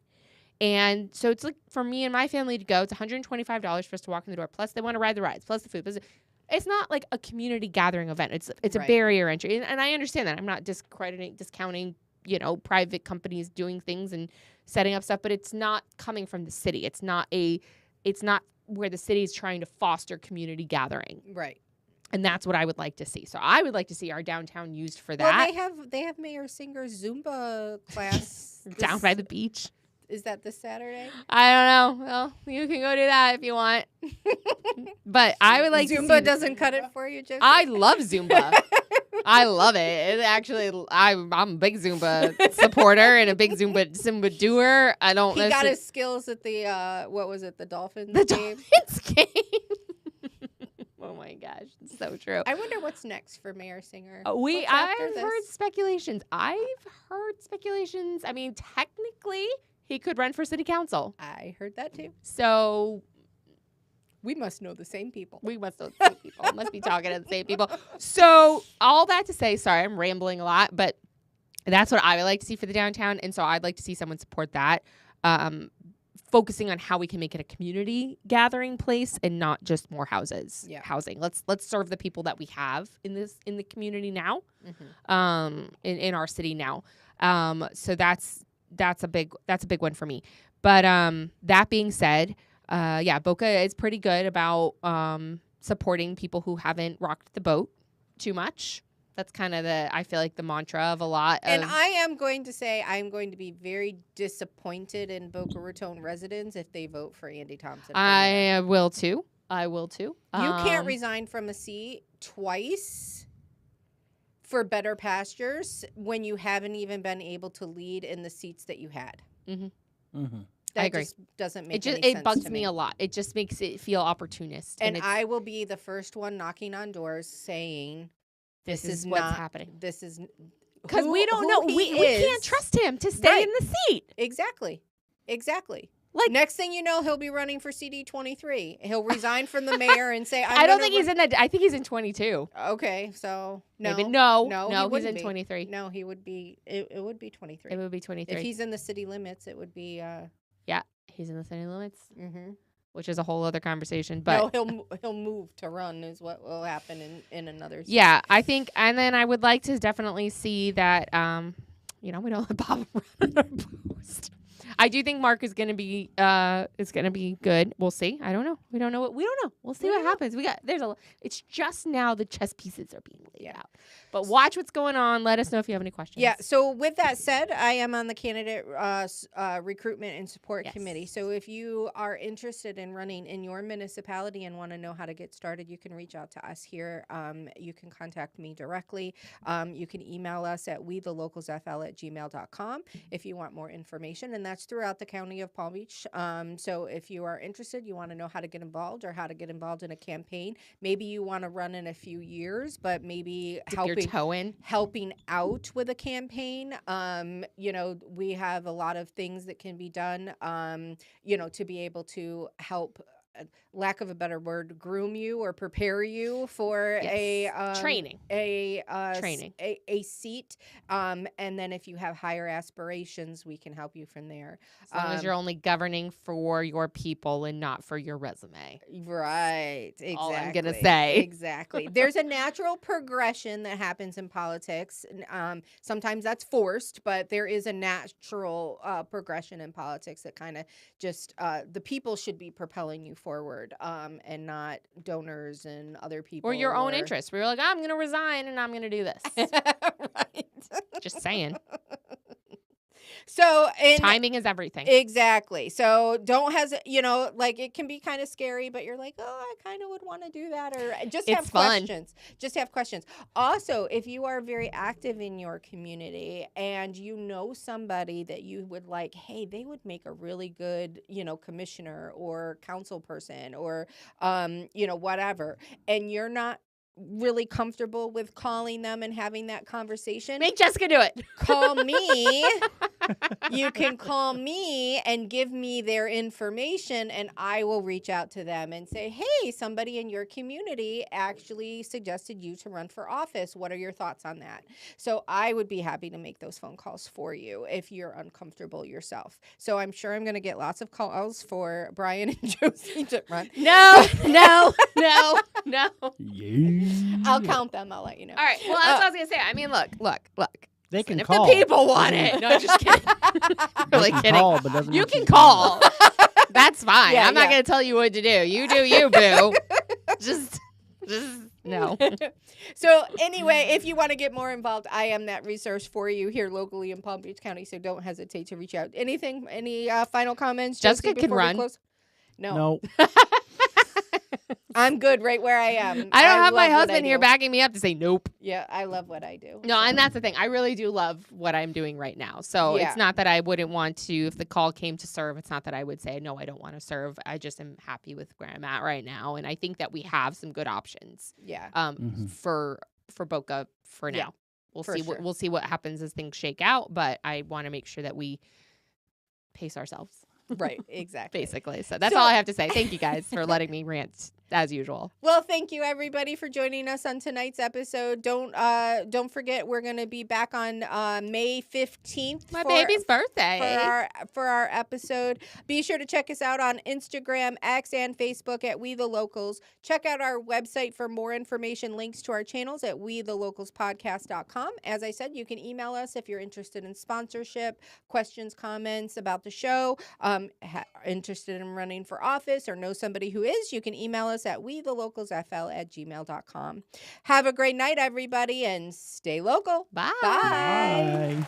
And so it's like for me and my family to go, it's $125 for us to walk in the door. Plus they want to ride the rides, plus the food. It's not like a community gathering event. It's a barrier entry. And I understand that. I'm not discounting, private companies doing things and setting up stuff, but it's not coming from the city. It's not where the city is trying to foster community gathering. Right. And that's what I would like to see. So I would like to see our downtown used for that. Well, they have Mayor Singer's Zumba class down by the beach. Is that this Saturday? I don't know. Well, you can go do that if you want. But I would like Zumba doesn't cut it for you, Josie? I love Zumba. I love it. It actually, I'm a big Zumba supporter and a big Zumba doer. I don't. He got his skills at the the Dolphins game. Dolphins game. Oh my gosh, it's so true. I wonder what's next for Mayor Singer. I've heard speculations. I mean, technically, he could run for city council. I heard that too. So we must know the same people. Must be talking to the same people. So all that to say, sorry, I'm rambling a lot, but that's what I would like to see for the downtown. And so I'd like to see someone support that, focusing on how we can make it a community gathering place and not just more housing. Let's serve the people that we have in the community now, in our city now. So that's that's a big one for me. But that being said, Boca is pretty good about supporting people who haven't rocked the boat too much. That's kind of I feel like the mantra of a lot of. And I am going to say I'm going to be very disappointed in Boca Raton residents if they vote for Andy Thompson. I will too. You can't resign from a seat twice for better pastures when you haven't even been able to lead in the seats that you had. Mm-hmm. Mm-hmm. That I agree. Just doesn't make any sense. It bugs me a lot. It just makes it feel opportunist. And I will be the first one knocking on doors saying, this is what's happening. This is because we don't know. We can't trust him to stay in the seat. Exactly. Like next thing you know, he'll be running for CD23. He'll resign from the mayor and say, I don't think he's in that. I think he's in 22. Okay, so no, maybe no, he's in 23. No, he would be. It would be 23. It would be 23 if he's in the city limits. It would be. Yeah, he's in the city limits. Mm-hmm. Which is a whole other conversation, but no, he'll move to run is what will happen in another. Season. Yeah, I think, and then I would like to definitely see that, we don't let Bob run unopposed. I do think Mark is going to be good. We'll see. I don't know. We don't know. We'll see what happens. It's just now the chess pieces are being laid out. But watch what's going on. Let us know if you have any questions. Yeah. So with that said, I am on the candidate recruitment and support committee. So if you are interested in running in your municipality and want to know how to get started, you can reach out to us here. You can contact me directly. You can email us at wethelocalsfl@gmail.com if you want more information. And that's throughout the county of Palm Beach. So if you are interested, you want to know how to get involved or how to get involved in a campaign. Maybe you want to run in a few years, but maybe helping out with a campaign. We have a lot of things that can be done, to be able to help, lack of a better word, groom you or prepare you for training, a seat. And then if you have higher aspirations, we can help you from there. As long as you're only governing for your people and not for your resume. Right. Exactly. All I'm going to say. Exactly. There's a natural progression that happens in politics. Sometimes that's forced, but there is a natural progression in politics that kind of just the people should be propelling you forward, and not donors and other people. Or your own interests. Where you're like, I'm going to resign and I'm going to do this. Right. Just saying. So timing is everything. Exactly. So don't hesitate. It can be kind of scary, but you're like, oh, I kind of would want to do that, or just have questions. Just have questions. Also, if you are very active in your community and you know somebody that you would like, hey, they would make a really good, commissioner or council person or, whatever, and you're not really comfortable with calling them and having that conversation, make Jessica do it. Call me. You can call me and give me their information, and I will reach out to them and say, hey, somebody in your community actually suggested you to run for office. What are your thoughts on that? So I would be happy to make those phone calls for you if you're uncomfortable yourself. So I'm sure I'm going to get lots of calls for Brian and Josie to run. No. Yeah. I'll count them. I'll let you know. All right. Well, that's what I was going to say. I mean, look. They can if call. the people want it. No, I'm just kidding. Really kidding. Call, but doesn't you mean can call. That's fine. Yeah, I'm not going to tell you what to do. You do you, boo. just no. So anyway, if you want to get more involved, I am that resource for you here locally in Palm Beach County. So don't hesitate to reach out. Any final comments? Jessica can run. No. I'm good right where I am. I don't have my husband here backing me up to say nope. Yeah, I love what I do. No, and that's the thing. I really do love what I'm doing right now. So it's not that I wouldn't want to, if the call came to serve, it's not that I would say, no, I don't want to serve. I just am happy with where I'm at right now. And I think that we have some good options. Yeah. For Boca for now. We'll see what happens as things shake out, but I want to make sure that we pace ourselves. Right, exactly. Basically. So that's all I have to say. Thank you guys for letting me rant as usual. Well, thank you everybody for joining us on tonight's episode. Don't forget we're going to be back on May 15th. My baby's birthday. For our episode. Be sure to check us out on Instagram, X, and Facebook at We The Locals. Check out our website for more information, links to our channels at WeTheLocalsPodcast.com. As I said, you can email us if you're interested in sponsorship, questions, comments about the show, interested in running for office, or know somebody who is. You can email us at WeTheLocalsFL@gmail.com. Have a great night, everybody, and stay local. Bye. Bye.